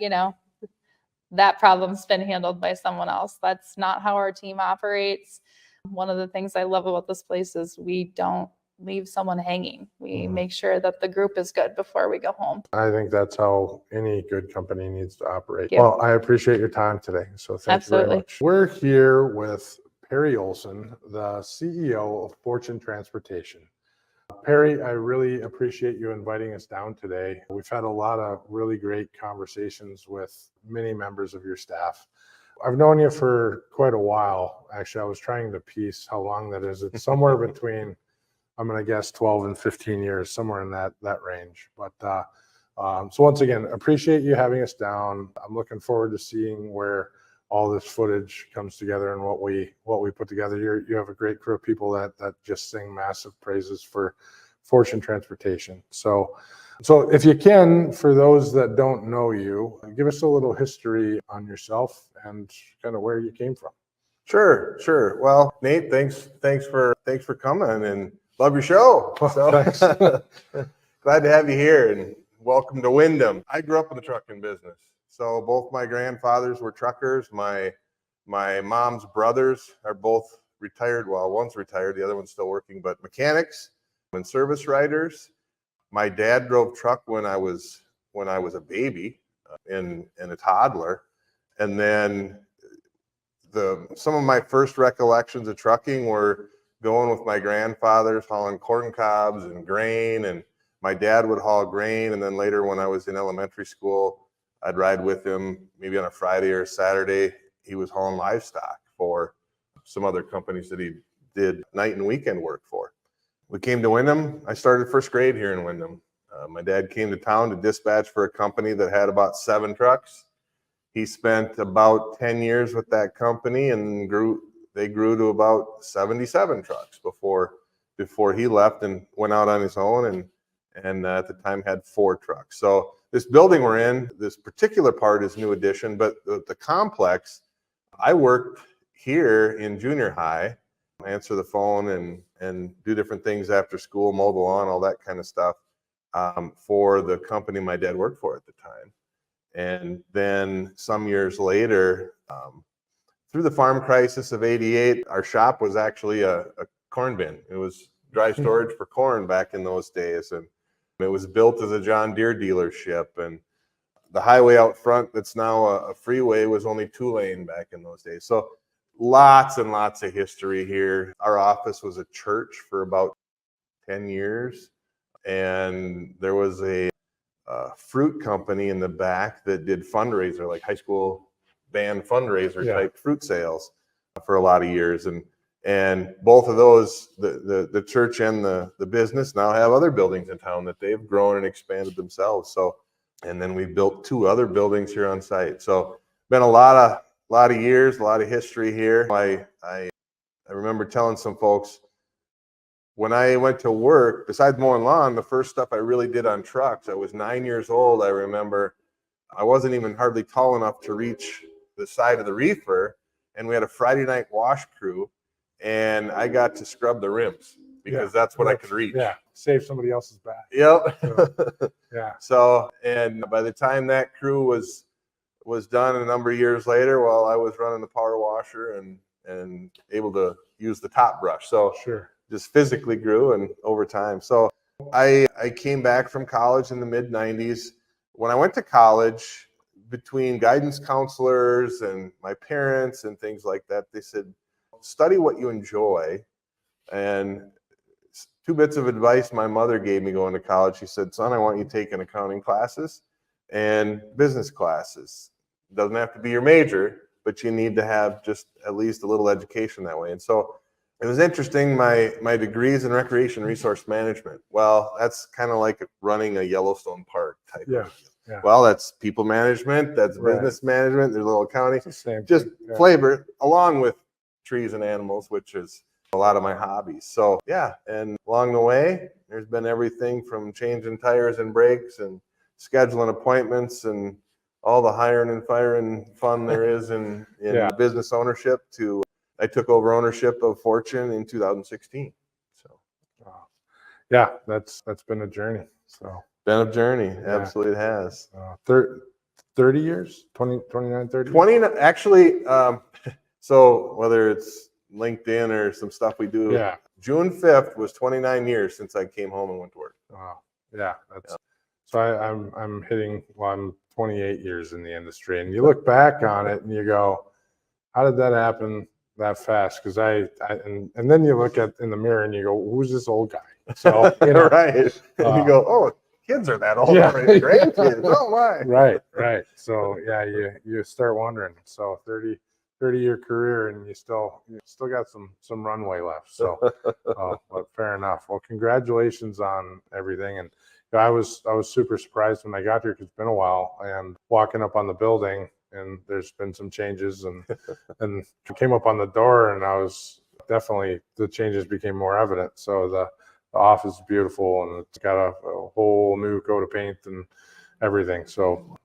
that problem's been handled by someone else. That's not how our team operates. One of the things I love about this place is we don't leave someone hanging. We make sure that the group is good before we go home. I think that's how any good company needs to operate. Yeah. Well, I appreciate your time today. So thank you very much. We're here with Perry Olson, the CEO of Fortune Transportation. Perry, I really appreciate you inviting us down today. We've had a lot of really great conversations with many members of your staff. I've known you for quite a while. Actually, I was trying to piece how long that is. It's somewhere between I'm going to guess 12 and 15 years, somewhere in that range. But so once again, appreciate you having us down. I'm looking forward to seeing where all this footage comes together and what we put together. You have a great crew of people that just sing massive praises for Fortune Transportation. So if you can, for those that don't know you, give us a little history on yourself and kind of where you came from. Sure. Well, Nate, thanks for coming and love your show. Thanks. Glad to have you here and welcome to Windom. I grew up in the trucking business. So both my grandfathers were truckers. My mom's brothers are both retired. Well, one's retired, the other one's still working, but mechanics and service riders. My dad drove truck when I was a baby and a toddler. And then some of my first recollections of trucking were going with my grandfathers hauling corn cobs and grain, and my dad would haul grain. And then later when I was in elementary school, I'd ride with him maybe on a Friday or a Saturday. He was hauling livestock for some other companies that he did night and weekend work for. We came to Windom. I started first grade here in Windom. My dad came to town to dispatch for a company that had about 7 trucks. He spent about 10 years with that company and they grew to about 77 trucks before he left and went out on his own, and at the time had 4 trucks. So this building we're in, this particular part is new addition, but the complex, I worked here in junior high, answer the phone and do different things after school, mow the lawn, all that kind of stuff, for the company my dad worked for at the time. And then some years later, through the farm crisis of '88, our shop was actually a corn bin. It was dry storage for corn back in those days. And it was built as a John Deere dealership. And the highway out front that's now a freeway was only 2-lane back in those days. So lots and lots of history here. Our office was a church for about 10 years. And there was a fruit company in the back that did fundraiser, like high school band fundraiser type fruit sales for a lot of years. And both of those, the church and the business, now have other buildings in town that they've grown and expanded themselves. So, and then we built 2 other buildings here on site. So been a lot of years, a lot of history here. I remember telling some folks, when I went to work, besides mowing lawn, the first stuff I really did on trucks, I was 9 years old. I remember I wasn't even hardly tall enough to reach the side of the reefer. And we had a Friday night wash crew, and I got to scrub the rims because that's what I could reach. Yeah, save somebody else's back. Yep. So, yeah. So, and by the time that crew was done a number of years later, well, I was running the power washer and able to use the top brush. So Sure. just physically grew and over time. So I came back from college in the mid '90s. When I went to college, between guidance counselors and my parents and things like that, they said, study what you enjoy. And 2 bits of advice my mother gave me going to college. She said, son, I want you taking accounting classes and business classes. It doesn't have to be your major, but you need to have just at least a little education that way. And so it was interesting, my degrees in recreation resource management. Well, that's kind of like running a Yellowstone park type of. Yeah. Well, that's people management, that's business management, there's a little accounting, It's the same just thing. flavor along with trees and animals, which is a lot of my hobbies. So yeah, and along the way, there's been everything from changing tires and brakes and scheduling appointments and all the hiring and firing fun there is in business ownership to I took over ownership of Fortune in 2016. So yeah, that's been a journey. So been a journey. Absolutely it has. 30 years, 29, 30? 20, actually, so whether it's LinkedIn or some stuff we do, June 5th was 29 years since I came home and went to work. Wow. Yeah. So I'm hitting, I'm 28 years in the industry, and you look back on it and you go, how did that happen that fast? Because and then you look in the mirror and you go, who's this old guy? So right. And you go, oh, kids are that old already. Grandkids. Oh my. Right. So yeah, you start wondering. So 30-year career and you still got some runway left. So, but fair enough. Well, congratulations on everything. And I was super surprised when I got here because it's been a while, and walking up on the building, and there's been some changes, and I came up on the door, and I was definitely, the changes became more evident. So the office is beautiful, and it's got a whole new coat of paint and everything. So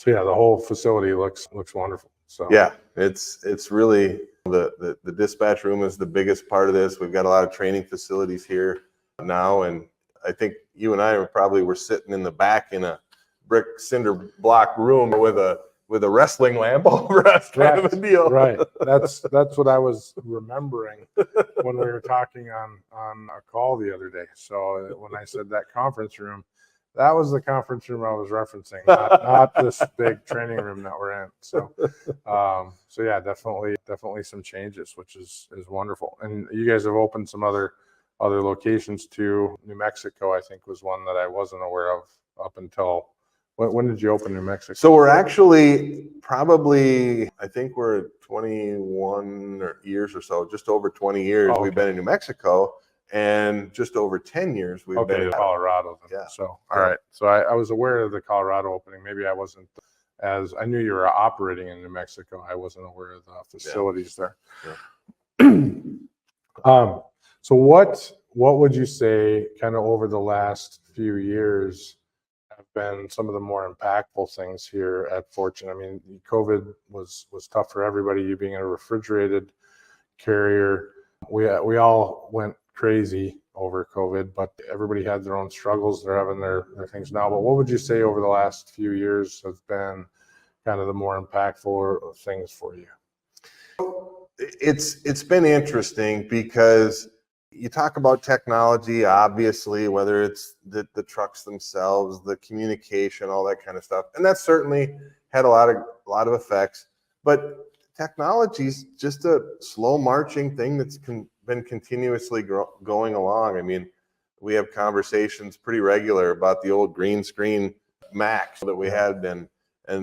yeah, the whole facility looks wonderful. So yeah, it's really the dispatch room is the biggest part of this. We've got a lot of training facilities here now, and I think you and I were sitting in the back in a brick cinder block room with a wrestling lamp over us, kind of a deal. Right. That's what I was remembering when we were talking on a call the other day. So when I said that conference room, that was the conference room I was referencing, not this big training room that we're in. So, so yeah, definitely some changes, which is wonderful. And you guys have opened some other locations too. New Mexico, I think, was one that I wasn't aware of up until. When did you open New Mexico? So we're actually probably, I think we're 21 years or so, just over 20 years we've been in New Mexico, and just over 10 years we've been in Colorado. Then. Yeah. So, all right. So I was aware of the Colorado opening. Maybe I wasn't, as I knew you were operating in New Mexico. I wasn't aware of the facilities there. Yeah. So what would you say kind of over the last few years have been some of the more impactful things here at Fortune? I mean, COVID was tough for everybody. You being a refrigerated carrier, we all went crazy over COVID, but everybody had their own struggles. They're having their things now. But what would you say over the last few years have been kind of the more impactful things for you? It's been interesting because you talk about technology, obviously, whether it's the trucks themselves, the communication, all that kind of stuff, and that certainly had a lot of effects. But technology's just a slow marching thing that's been continuously going along. I mean, we have conversations pretty regular about the old green screen Macs that we had, and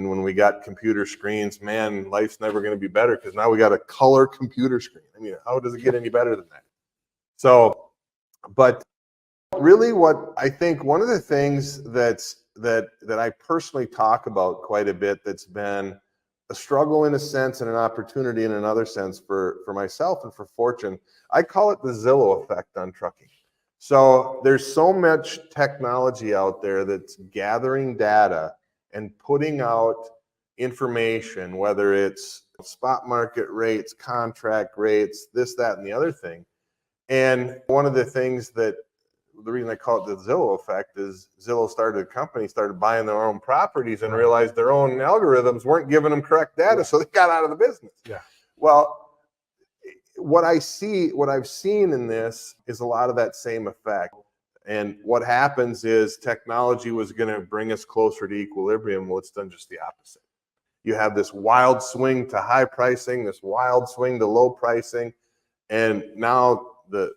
when we got computer screens, man, life's never going to be better because now we got a color computer screen. I mean, how does it get any better than that? So, but really what I think one of the things that I personally talk about quite a bit that's been a struggle in a sense and an opportunity in another sense for myself and for Fortune, I call it the Zillow effect on trucking. So there's so much technology out there that's gathering data and putting out information, whether it's spot market rates, contract rates, this, that, and the other thing. And one of the things the reason I call it the Zillow effect is Zillow started a company, started buying their own properties and realized their own algorithms weren't giving them correct data. So they got out of the business. Yeah. Well, what I've seen in this is a lot of that same effect. And what happens is technology was going to bring us closer to equilibrium. Well, it's done just the opposite. You have this wild swing to high pricing, this wild swing to low pricing. And now the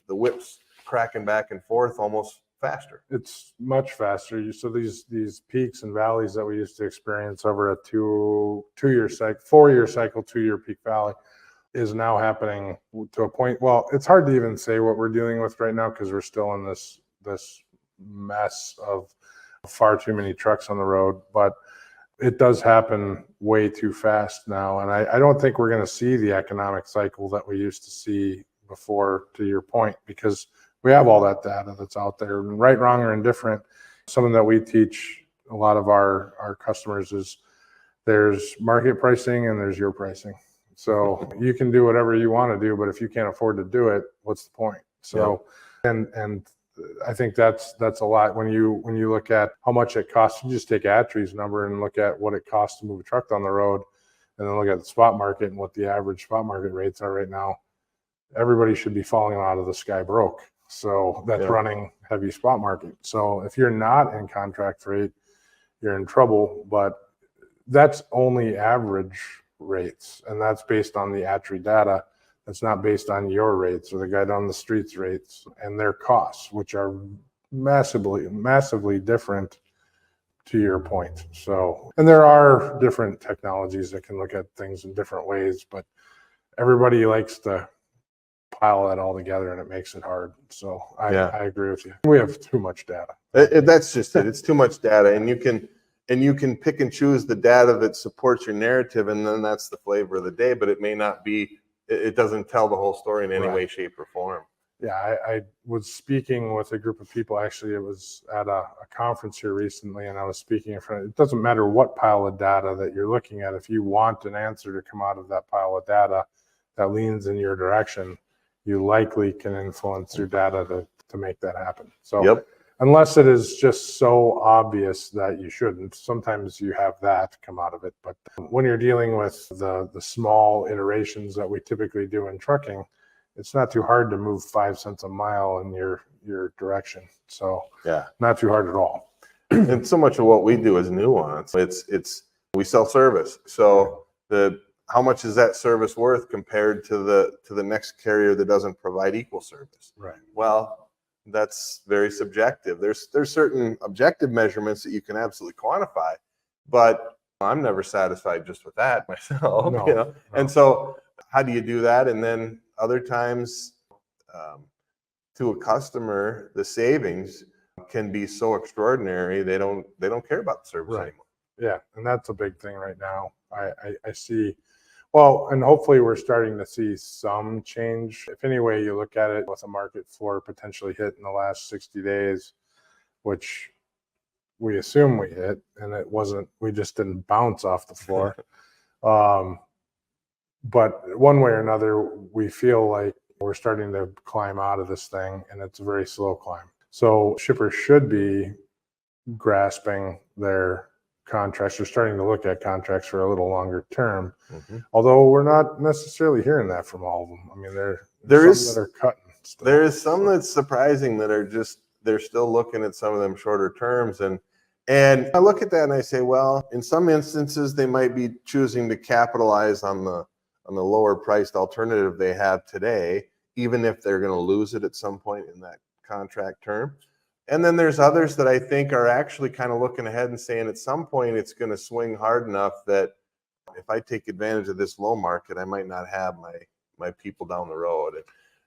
whip's cracking back and forth almost faster. It's much faster. So these peaks and valleys that we used to experience over a 4-year cycle, 2-year peak valley is now happening to a point. Well, it's hard to even say what we're dealing with right now because we're still in this mess of far too many trucks on the road, but it does happen way too fast now. And I don't think we're going to see the economic cycle that we used to see before, to your point, because we have all that data that's out there, right, wrong, or indifferent. Something that we teach a lot of our customers is there's market pricing and there's your pricing. So you can do whatever you want to do, but if you can't afford to do it, what's the point? So, and I think that's a lot when you look at how much it costs. You just take Atree's number and look at what it costs to move a truck down the road, and then look at the spot market and what the average spot market rates are right now. Everybody should be falling out of the sky broke. So that's running heavy spot market. So if you're not in contract rate, you're in trouble, but that's only average rates. And that's based on the Atree data. That's not based on your rates or the guy down the street's rates and their costs, which are massively different to your point. So, and there are different technologies that can look at things in different ways, but everybody likes to pile that all together and it makes it hard. So I agree with you. We have too much data. That's just it. It's too much data, and you can pick and choose the data that supports your narrative, and then that's the flavor of the day, but it may not be, it doesn't tell the whole story in any way, shape, or form. Yeah, I was speaking with a group of people. Actually, it was at a conference here recently, and I was speaking in front. It doesn't matter what pile of data that you're looking at. If you want an answer to come out of that pile of data that leans in your direction, you likely can influence your data to make that happen. So unless it is just so obvious that you shouldn't, sometimes you have that come out of it. But when you're dealing with the small iterations that we typically do in trucking, it's not too hard to move 5 cents a mile in your direction. So not too hard at all. And so much of what we do is nuance. It's we sell service. So how much is that service worth compared to the next carrier that doesn't provide equal service? Right. Well, that's very subjective. There's certain objective measurements that you can absolutely quantify, but I'm never satisfied just with that myself. No. And so how do you do that? And then other times, to a customer, the savings can be so extraordinary they don't care about the service anymore. Yeah, and that's a big thing right now. I see. Well, and hopefully we're starting to see some change. If any way you look at it, with a market floor potentially hit in the last 60 days, which we assume we hit, and it wasn't, we just didn't bounce off the floor. But one way or another, we feel like we're starting to climb out of this thing, and it's a very slow climb. So shippers should be grasping their contracts. They're starting to look at contracts for a little longer term, although we're not necessarily hearing that from all of them. I mean, there is some that are cutting still. There is some that's surprising that are just, they're still looking at some of them shorter terms. And I look at that and I say, well, in some instances, they might be choosing to capitalize on the lower priced alternative they have today, even if they're going to lose it at some point in that contract term. And then there's others that I think are actually kind of looking ahead and saying at some point it's going to swing hard enough that if I take advantage of this low market, I might not have my people down the road.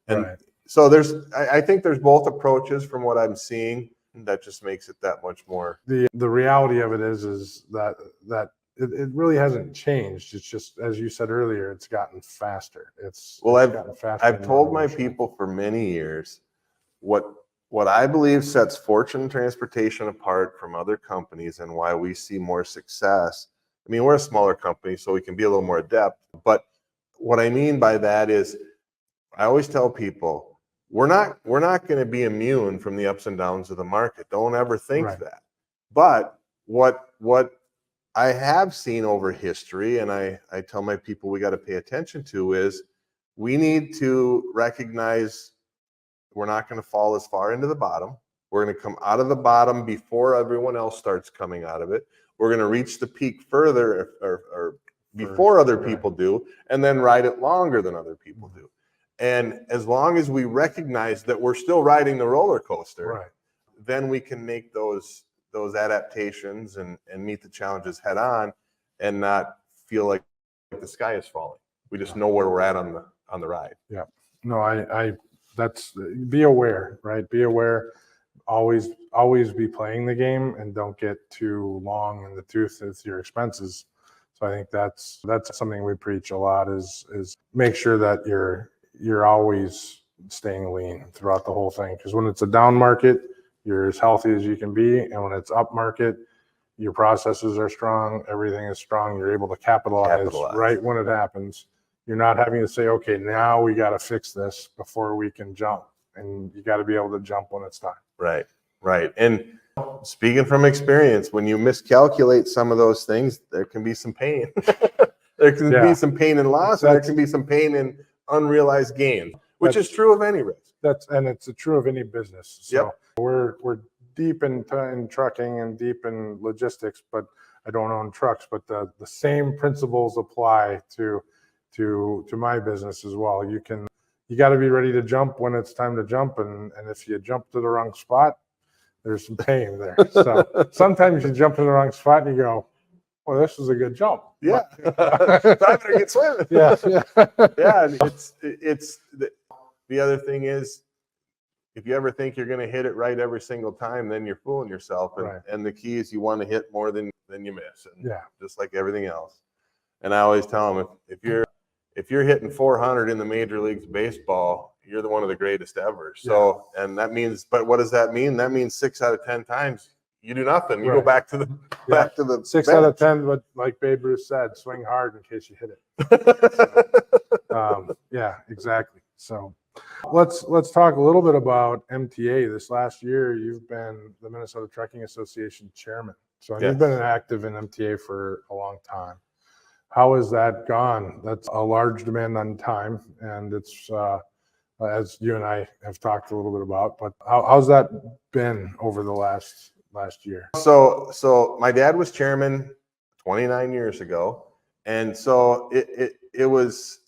And so I think there's both approaches from what I'm seeing. That just makes it that much more. The reality of it is that it really hasn't changed. It's just, as you said earlier, it's gotten faster. I've told my people for many years what I believe sets Fortune Transportation apart from other companies and why we see more success. I mean, we're a smaller company, so we can be a little more adept. But what I mean by that is, I always tell people, we're not going to be immune from the ups and downs of the market. Don't ever think that. But what I have seen over history, and I tell my people we got to pay attention to, is we need to recognize we're not going to fall as far into the bottom. We're going to come out of the bottom before everyone else starts coming out of it. We're going to reach the peak further or before other people do, and then ride it longer than other people do. And as long as we recognize that we're still riding the roller coaster, then we can make those adaptations and meet the challenges head on and not feel like the sky is falling. We just know where we're at on the ride. Yeah. No, that's, be aware, right? Be aware, always be playing the game, and don't get too long in the tooth with your expenses. So I think that's something we preach a lot, is make sure that you're always staying lean throughout the whole thing. Because when it's a down market, you're as healthy as you can be. And when it's up market, your processes are strong, everything is strong. You're able to capitalize right when it happens. You're not having to say, okay, now we got to fix this before we can jump. And you got to be able to jump when it's time. Right. And speaking from experience, when you miscalculate some of those things, there can be some pain. There can be some pain in loss, and there can be some pain in unrealized gain, which is true of any risk. And it's true of any business. So we're deep in trucking and deep in logistics, but I don't own trucks. But the same principles apply to my business as well. You got to be ready to jump when it's time to jump, and if you jump to the wrong spot, there's some pain there. So sometimes you jump in the wrong spot and you go, well, this is a good jump. Yeah. So I better get swimming. Yeah. Yeah. And it's the other thing is, if you ever think you're going to hit it right every single time, then you're fooling yourself. And the key is you want to hit more than you miss. And Yeah. just like everything else. And I always tell them, if you're hitting 400 in the major leagues baseball, you're one of the greatest ever. So, and that means, but what does that mean? That means 6 out of 10 times you do nothing. You go back to the 6 out of 10, but like Babe Ruth said, swing hard in case you hit it. Yeah, exactly. So let's talk a little bit about MTA. This last year, you've been the Minnesota Trucking Association chairman. So you've been active in MTA for a long time. How has that gone? That's a large demand on time, and it's as you and I have talked a little bit about. But how's that been over the last year? So my dad was chairman 29 years ago, and so it was.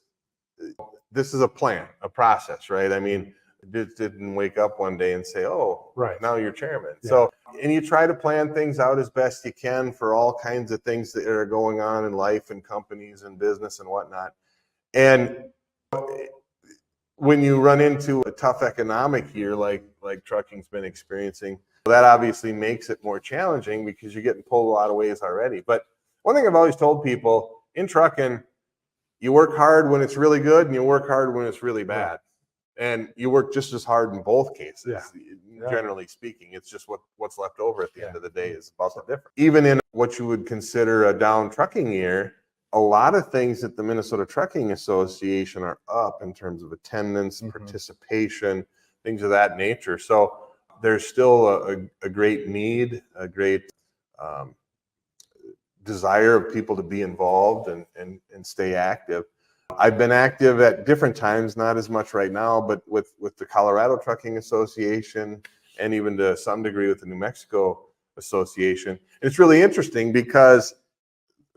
This is a plan, a process, right? I mean, just didn't wake up one day and say, "Oh, right, now you're chairman." Yeah. So, and you try to plan things out as best you can for all kinds of things that are going on in life and companies and business and whatnot. And when you run into a tough economic year like trucking's been experiencing, that obviously makes it more challenging because you're getting pulled a lot of ways already. But one thing I've always told people in trucking, you work hard when it's really good and you work hard when it's really bad. Right. And you work just as hard in both cases, generally speaking. It's just what's left over at the end of the day is about the difference. Even in what you would consider a down trucking year, a lot of things at the Minnesota Trucking Association are up in terms of attendance, participation, things of that nature. So there's still a great need, a great desire of people to be involved and stay active. I've been active at different times, not as much right now, but with the Colorado Trucking Association and even to some degree with the New Mexico Association. And it's really interesting because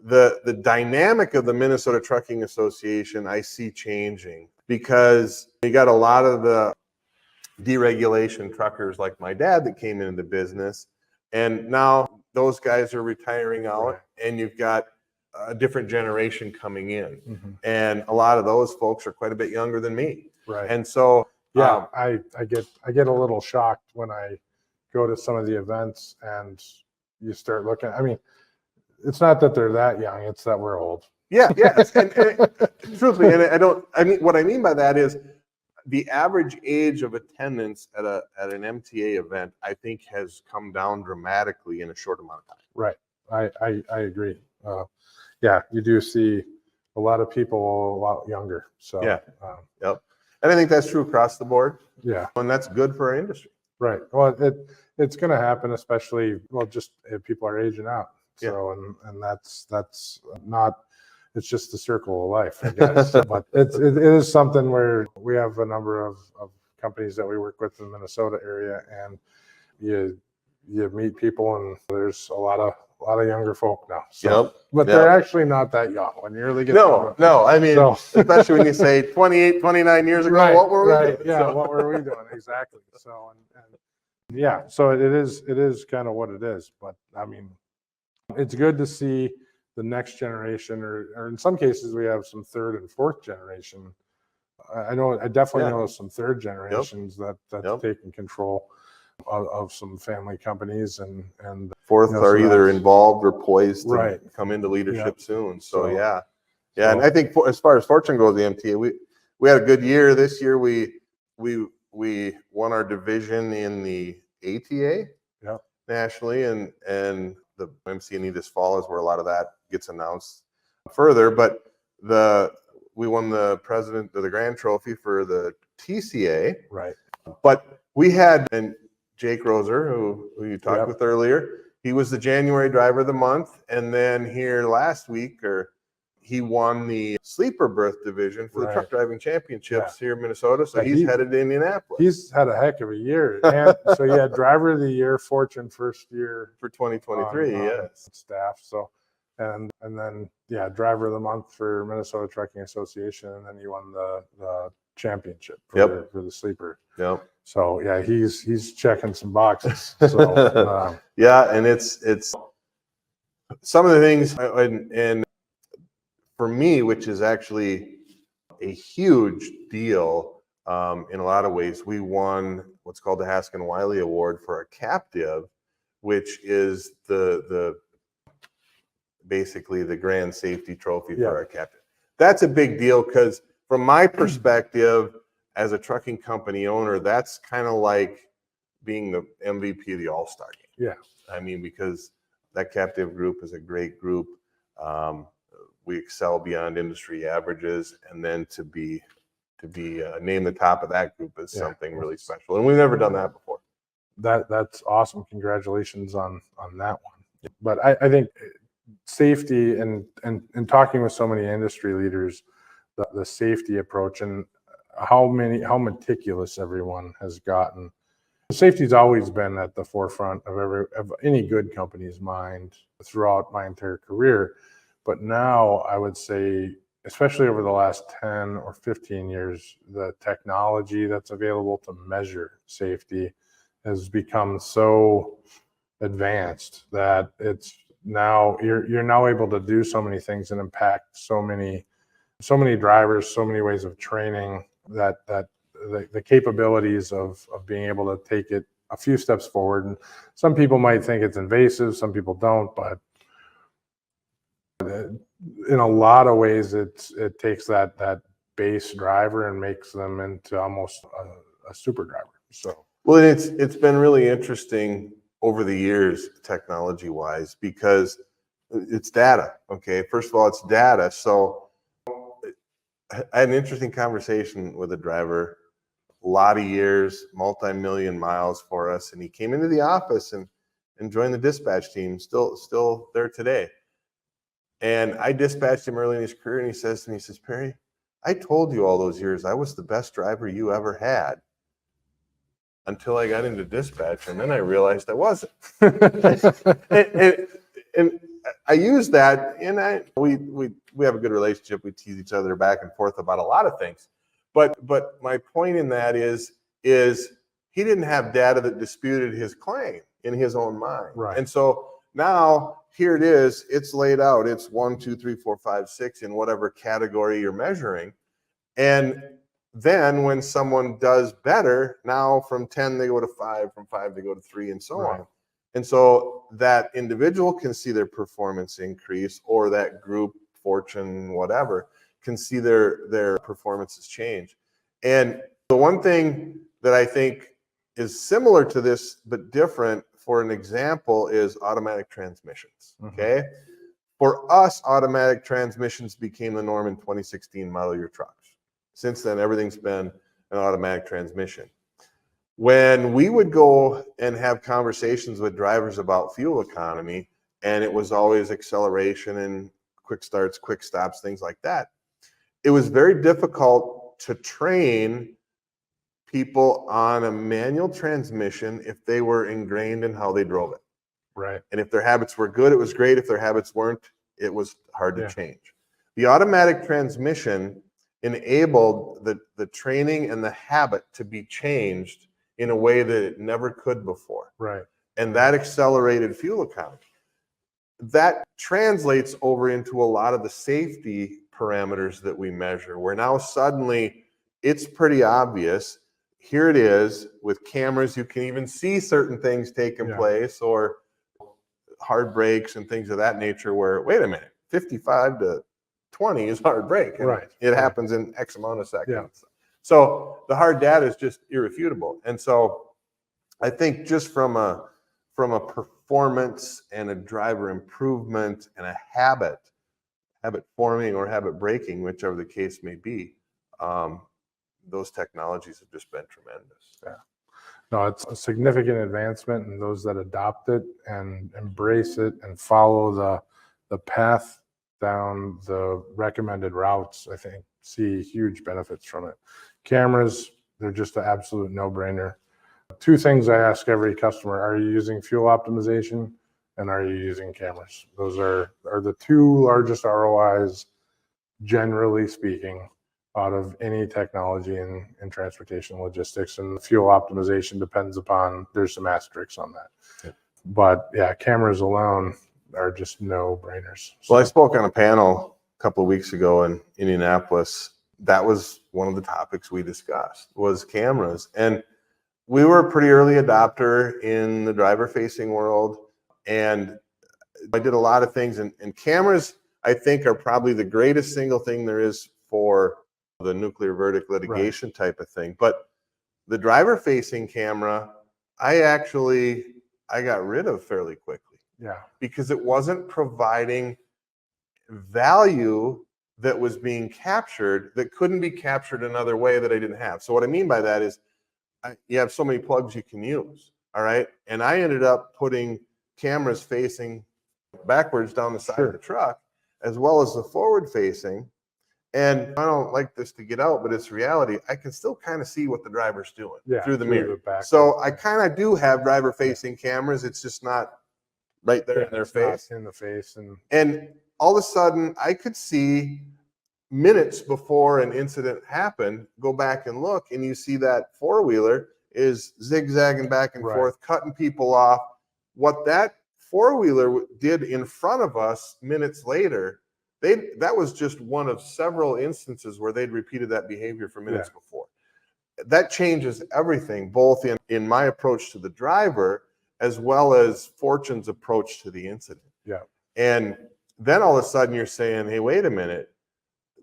the dynamic of the Minnesota Trucking Association I see changing, because you got a lot of the deregulation truckers like my dad that came into the business, and now those guys are retiring out, and you've got a different generation coming in, and a lot of those folks are quite a bit younger than me. Right. And so I get a little shocked when I go to some of the events and you start looking. I mean, it's not that they're that young; it's that we're old. Yeah, and truthfully, and what I mean by that is the average age of attendance at an MTA event, I think, has come down dramatically in a short amount of time. Right. I agree. You do see a lot of people a lot younger. So yep. And I think that's true across the board. Yeah. And that's good for our industry. Right. Well, it's going to happen, especially just if people are aging out. So and that's not. It's just the circle of life, I guess. But it is something where we have a number of companies that we work with in the Minnesota area, and you meet people, and there's a lot of younger folk now. So, but they're actually not that young when you really get No. I mean, especially when you say 28, 29 years ago, what were we doing? Yeah, what were we doing? Exactly. So so it is kind of what it is. But I mean, it's good to see the next generation, or in some cases we have some third and fourth generation. I definitely know some third generations that's taking control of some family companies, and fourth are either involved or poised to come into leadership soon. So and I think as far as fortune goes, the MTA, we had a good year this year. We won our division in the ATA nationally, and the MC&E this fall is where a lot of that gets announced further. But we won the president of the grand trophy for the TCA. Right. But we had Jake Rozier, who you talked with earlier. He was the January driver of the month, and then here last week, he won the sleeper berth division for the truck driving championships here in Minnesota. So he's headed to Indianapolis. He's had a heck of a year. And so he had driver of the year, Fortune first year for 2023. Staff. So and then driver of the month for Minnesota Trucking Association, and then he won the championship Yep. for the sleeper. Yep. So yeah, he's checking some boxes. So Yeah, and it's some of the things, and for me, which is actually a huge deal in a lot of ways, we won what's called the Haskin Wiley Award for a captive, which is the basically the grand safety trophy for our captive. That's a big deal because from my perspective as a trucking company owner, that's kind of like being the MVP of the All-Star game. Yeah. I mean, because that captive group is a great group. We excel beyond industry averages, and then to be named the top of that group is something really special, and we've never done that before. That's awesome. Congratulations on that one. But I think safety and talking with so many industry leaders, the safety approach and how meticulous everyone has gotten. Safety's always been at the forefront of any good company's mind throughout my entire career. But now I would say, especially over the last 10 or 15 years, the technology that's available to measure safety has become so advanced that it's now you're now able to do so many things and impact so many drivers, so many ways of training that the capabilities of being able to take it a few steps forward. And some people might think it's invasive, some people don't, but in a lot of ways it takes that base driver and makes them into almost a super driver. So well, it's been really interesting over the years, technology wise, because it's data. Okay, first of all, it's data. So I had an interesting conversation with a driver, a lot of years, multi-million miles for us, and he came into the office and joined the dispatch team. Still there today. And I dispatched him early in his career, and he says to me, he says, "Perry, I told you all those years I was the best driver you ever had until I got into dispatch, and then I realized I wasn't." and I use that, and we have a good relationship. We tease each other back and forth about a lot of things. But my point in that is he didn't have data that disputed his claim in his own mind. Right. And so now here it is, it's laid out. It's 1, 2, 3, 4, 5, 6 in whatever category you're measuring. And then when someone does better, now from 10 they go to 5, from 5 they go to 3, and so on. And so that individual can see their performance increase, or that group, fortune, whatever, can see their performances change. And the one thing that I think is similar to this but different, for an example, is automatic transmissions. Okay. For us, automatic transmissions became the norm in 2016 model year trucks. Since then, everything's been an automatic transmission. When we would go and have conversations with drivers about fuel economy, and it was always acceleration and quick starts, quick stops, things like that, it was very difficult to train people on a manual transmission if they were ingrained in how they drove it. right. And if their habits were good, it was great. If their habits weren't, it was hard to change. The automatic transmission enabled the training and the habit to be changed in a way that it never could before. Right. And that accelerated fuel economy. That translates over into a lot of the safety parameters that we measure, where now suddenly it's pretty obvious. Here it is with cameras, you can even see certain things taking place, or hard brakes and things of that nature, where, wait a minute, 55 to 20 is hard brake. And it happens in X amount of seconds. Yeah. So the hard data is just irrefutable. And so I think just from a performance and a driver improvement and a habit forming or habit breaking, whichever the case may be, those technologies have just been tremendous. Yeah. No, it's a significant advancement, and those that adopt it and embrace it and follow the path down the recommended routes, I think, see huge benefits from it. Cameras, they're just an absolute no-brainer. Two things I ask every customer: are you using fuel optimization, and are you using cameras? Those are the two largest ROIs, generally speaking, out of any technology in transportation logistics, and fuel optimization depends upon, there's some asterisks on that. Yep. But yeah, cameras alone are just no brainers. Well, I spoke on a panel a couple of weeks ago in Indianapolis. That was one of the topics we discussed, was cameras. And we were a pretty early adopter in the driver facing world. And I did a lot of things, and cameras, I think, are probably the greatest single thing there is for the nuclear verdict litigation type of thing. But the driver facing camera, I got rid of fairly quickly. Yeah. Because it wasn't providing value that was being captured that couldn't be captured another way that I didn't have. So what I mean by that is you have so many plugs you can use. All right. And I ended up putting cameras facing backwards down the side of the truck, as well as the forward facing. And I don't like this to get out, but it's reality. I can still kind of see what the driver's doing through the mirror. So I kind of do have driver facing cameras. It's just not right there in their face. In the face. And all of a sudden I could see minutes before an incident happened, go back and look, and you see that four-wheeler is zigzagging back and forth, cutting people off. What that four-wheeler did in front of us minutes later, that was just one of several instances where they'd repeated that behavior for minutes before. That changes everything, both in my approach to the driver as well as Fortune's approach to the incident. Yeah. And then all of a sudden you're saying, hey, wait a minute,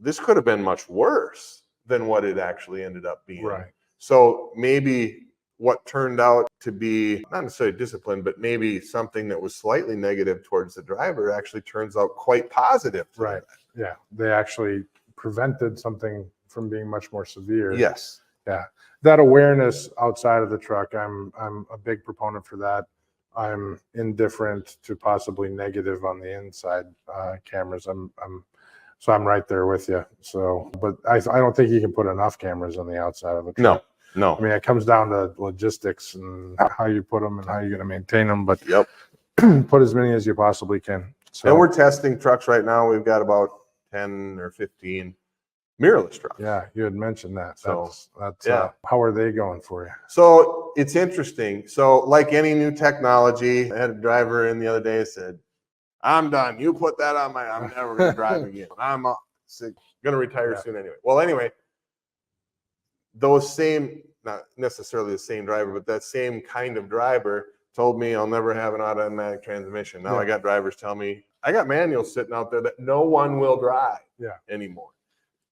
this could have been much worse than what it actually ended up being. Right. So maybe what turned out to be not necessarily discipline, but maybe something that was slightly negative towards the driver actually turns out quite positive. Right. Yeah. They actually prevented something from being much more severe. Yes. Yeah. That awareness outside of the truck, I'm a big proponent for that. I'm indifferent to possibly negative on the inside cameras. So I'm right there with you. So, but I don't think you can put enough cameras on the outside of a truck. No. I mean, it comes down to logistics and how you put them and how you're going to maintain them. But put as many as you possibly can. So, and we're testing trucks right now. We've got about 10 or 15 mirrorless trucks. Yeah, you had mentioned that. So that's how are they going for you? So it's interesting. So like any new technology, I had a driver in the other day said, I'm done. You put that on I'm never going to drive again. I'm going to retire soon anyway. Well, anyway, those same, not necessarily the same driver, but that same kind of driver told me I'll never have an automatic transmission. Now I got drivers tell me, I got manuals sitting out there that no one will drive anymore,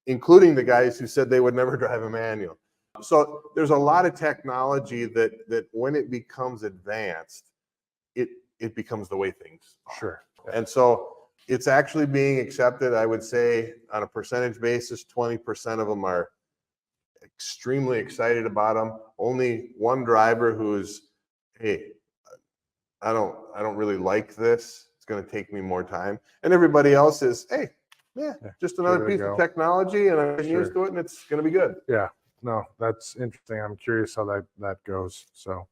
including the guys who said they would never drive a manual. So there's a lot of technology that when it becomes advanced, it becomes the way things are. Sure. And so it's actually being accepted. I would say on a percentage basis, 20% of them are extremely excited about them. Only one driver who's, hey, I don't really like this. It's going to take me more time. And everybody else is, hey, just another piece of technology, and I'm used to it, and it's going to be good. Yeah. No, that's interesting. I'm curious how that goes. So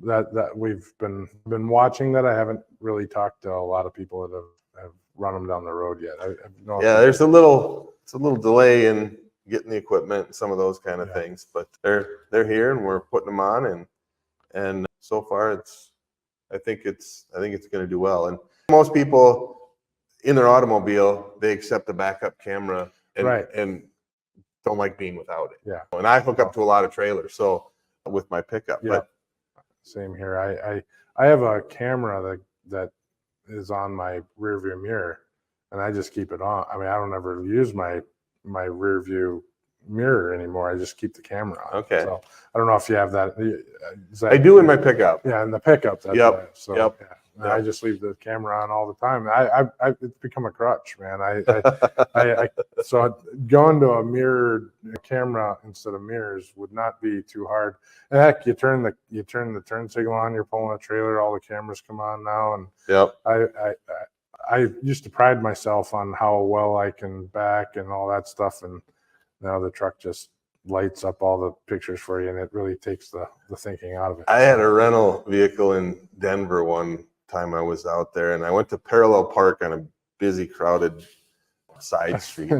that we've been watching that. I haven't really talked to a lot of people that have run them down the road yet. There's a little delay in getting the equipment and some of those kind of things, but they're here and we're putting them on, and so far I think it's going to do well. And most people in their automobile, they accept the backup camera and don't like being without it. Yeah. And I hook up to a lot of trailers, so with my pickup. Yeah. But same here. I have a camera that is on my rear view mirror, and I just keep it on. I mean, I don't ever use my rear view mirror anymore. I just keep the camera on. Okay. So I don't know if you have that. I do in my pickup. Yeah, in the pickup. That's Yep. Right. So, Yep. Yeah. I just leave the camera on all the time. It's become a crutch, man. So going to a mirrored camera instead of mirrors would not be too hard. And heck, you turn the turn signal on, you're pulling a trailer, all the cameras come on now. And I used to pride myself on how well I can back and all that stuff, and now the truck just lights up all the pictures for you, and it really takes the thinking out of it. I had a rental vehicle in Denver one time I was out there, and I went to parallel park on a busy, crowded side street.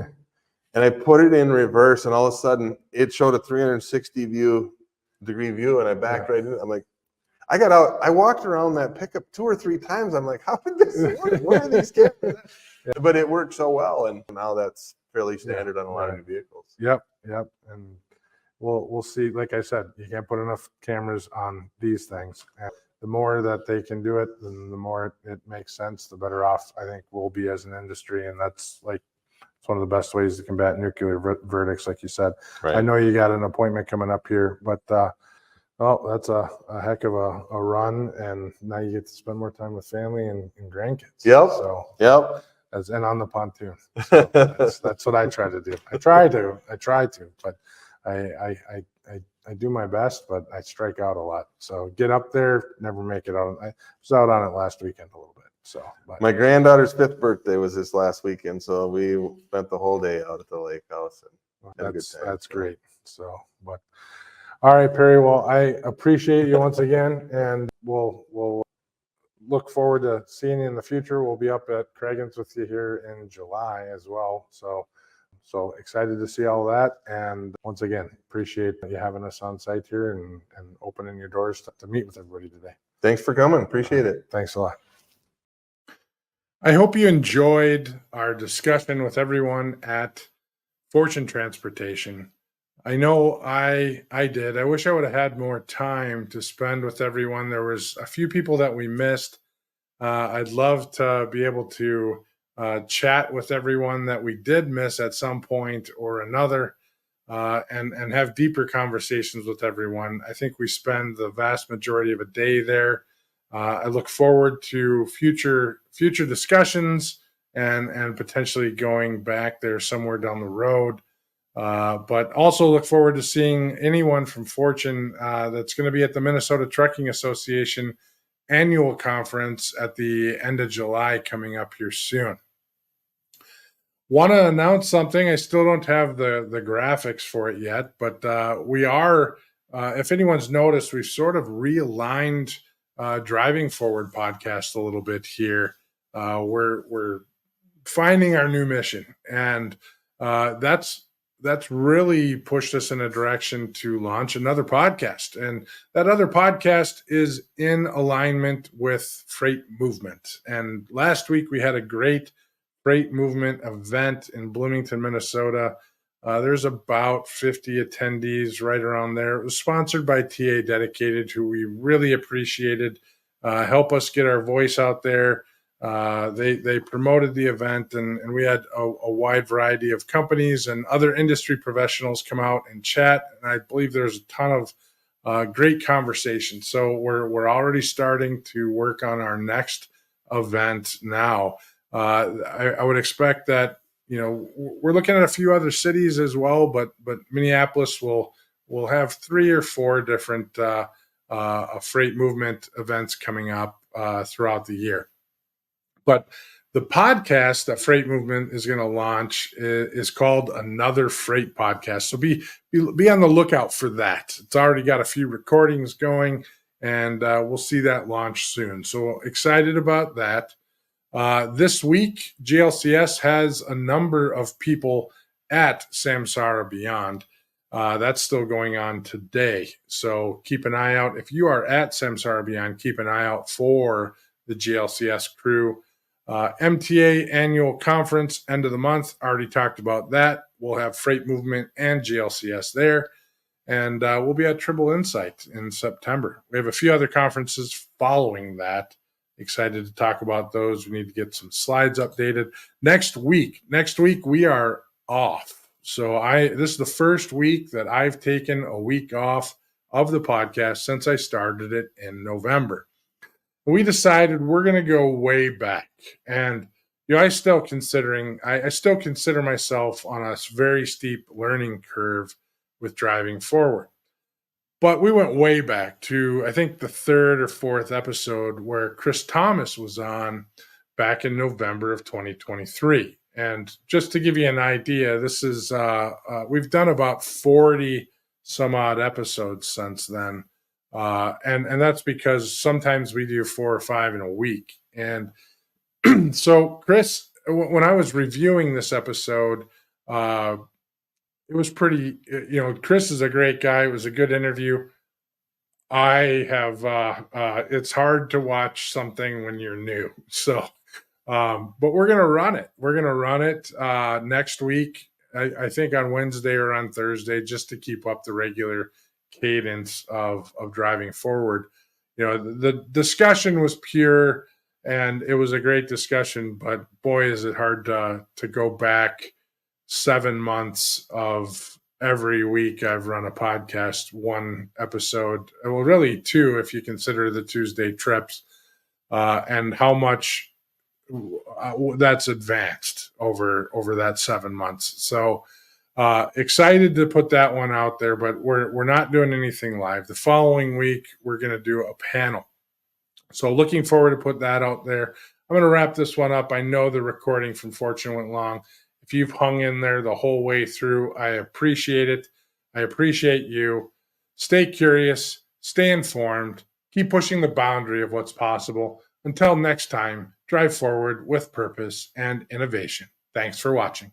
And I put it in reverse, and all of a sudden it showed a 360-degree view, and I backed right in. I'm like, I got out. I walked around that pickup 2 or 3 times. I'm like, how did this work? Where are these cameras? But it worked so well, and now that's fairly standard on a lot of new vehicles. Yep. And we'll see. Like I said, you can't put enough cameras on these things. And the more that they can do it, then the more it makes sense, the better off I think we'll be as an industry. And that's like, it's one of the best ways to combat nuclear verdicts, like you said. Right. I know you got an appointment coming up here, but that's a heck of a run, and now you get to spend more time with family and grandkids. Yep. So Yep. and on the pontoon. So that's what I try to do. I try to, but I do my best, but I strike out a lot. So get up there, never make it out. I was out on it last weekend a little bit. So my granddaughter's 5th birthday was this last weekend, so we spent the whole day out at the lake house. And had a good time. That's great. So, but all right, Perry. Well, I appreciate you once again, and we'll look forward to seeing you in the future. We'll be up at Cragen's with you here in July as well. So excited to see all that. And once again, appreciate you having us on site here and opening your doors to meet with everybody today. Thanks for coming. Appreciate it. Thanks a lot. I hope you enjoyed our discussion with everyone at Fortune Transportation. I know I did. I wish I would have had more time to spend with everyone. There was a few people that we missed. I'd love to be able to chat with everyone that we did miss at some point or another, and have deeper conversations with everyone. I think we spend the vast majority of a day there. I look forward to future discussions and potentially going back there somewhere down the road. But also look forward to seeing anyone from Fortune that's going to be at the Minnesota Trucking Association annual conference at the end of July coming up here soon. Want to announce something. I still don't have the graphics for it yet, but we are, if anyone's noticed, we've sort of realigned Driving Forward podcast a little bit here. We're finding our new mission, and that's really pushed us in a direction to launch another podcast. And that other podcast is in alignment with freight movement. And last week we had a great freight movement event in Bloomington, Minnesota. There's about 50 attendees, right around there. It was sponsored by TA Dedicated, who we really appreciated. Help us get our voice out there. They promoted the event, and we had a wide variety of companies and other industry professionals come out and chat. And I believe there's a ton of great conversation. So we're already starting to work on our next event now. I would expect that, we're looking at a few other cities as well, but Minneapolis will have 3 or 4 different freight movement events coming up throughout the year. But the podcast that Freight Movement is going to launch is called Another Freight Podcast. So be on the lookout for that. It's already got a few recordings going, and we'll see that launch soon. So excited about that. This week, GLCS has a number of people at Samsara Beyond. That's still going on today. So keep an eye out. If you are at Samsara Beyond, keep an eye out for the GLCS crew. MTA annual conference, end of the month. Already talked about that. We'll have Freight Movement and GLCS there. And we'll be at Triple Insight in September. We have a few other conferences following that. Excited to talk about those. We need to get some slides updated. Next week we are off. So this is the first week that I've taken a week off of the podcast since I started it in November. We decided we're going to go way back. And I still consider myself on a very steep learning curve with Driving Forward. But we went way back to, I think, the 3rd or 4th episode where Chris Thomas was on back in November of 2023. And just to give you an idea, this is we've done about 40 some odd episodes since then. And that's because sometimes we do 4 or 5 in a week. And so Chris, when I was reviewing this episode, it was pretty, Chris is a great guy. It was a good interview. I have, it's hard to watch something when you're new. So, but we're going to run it. We're going to run it next week. I think on Wednesday or on Thursday, just to keep up the regular cadence of driving forward. The discussion was pure and it was a great discussion, but boy, is it hard to go back 7 months of every week I've run a podcast, one episode, well, really two, if you consider the Tuesday trips, and how much that's advanced over that 7 months. So excited to put that one out there, but we're not doing anything live. The following week, we're going to do a panel. So looking forward to put that out there. I'm going to wrap this one up. I know the recording from Fortune went long. If you've hung in there the whole way through, I appreciate it. I appreciate you. Stay curious, stay informed, keep pushing the boundary of what's possible. Until next time, drive forward with purpose and innovation. Thanks for watching.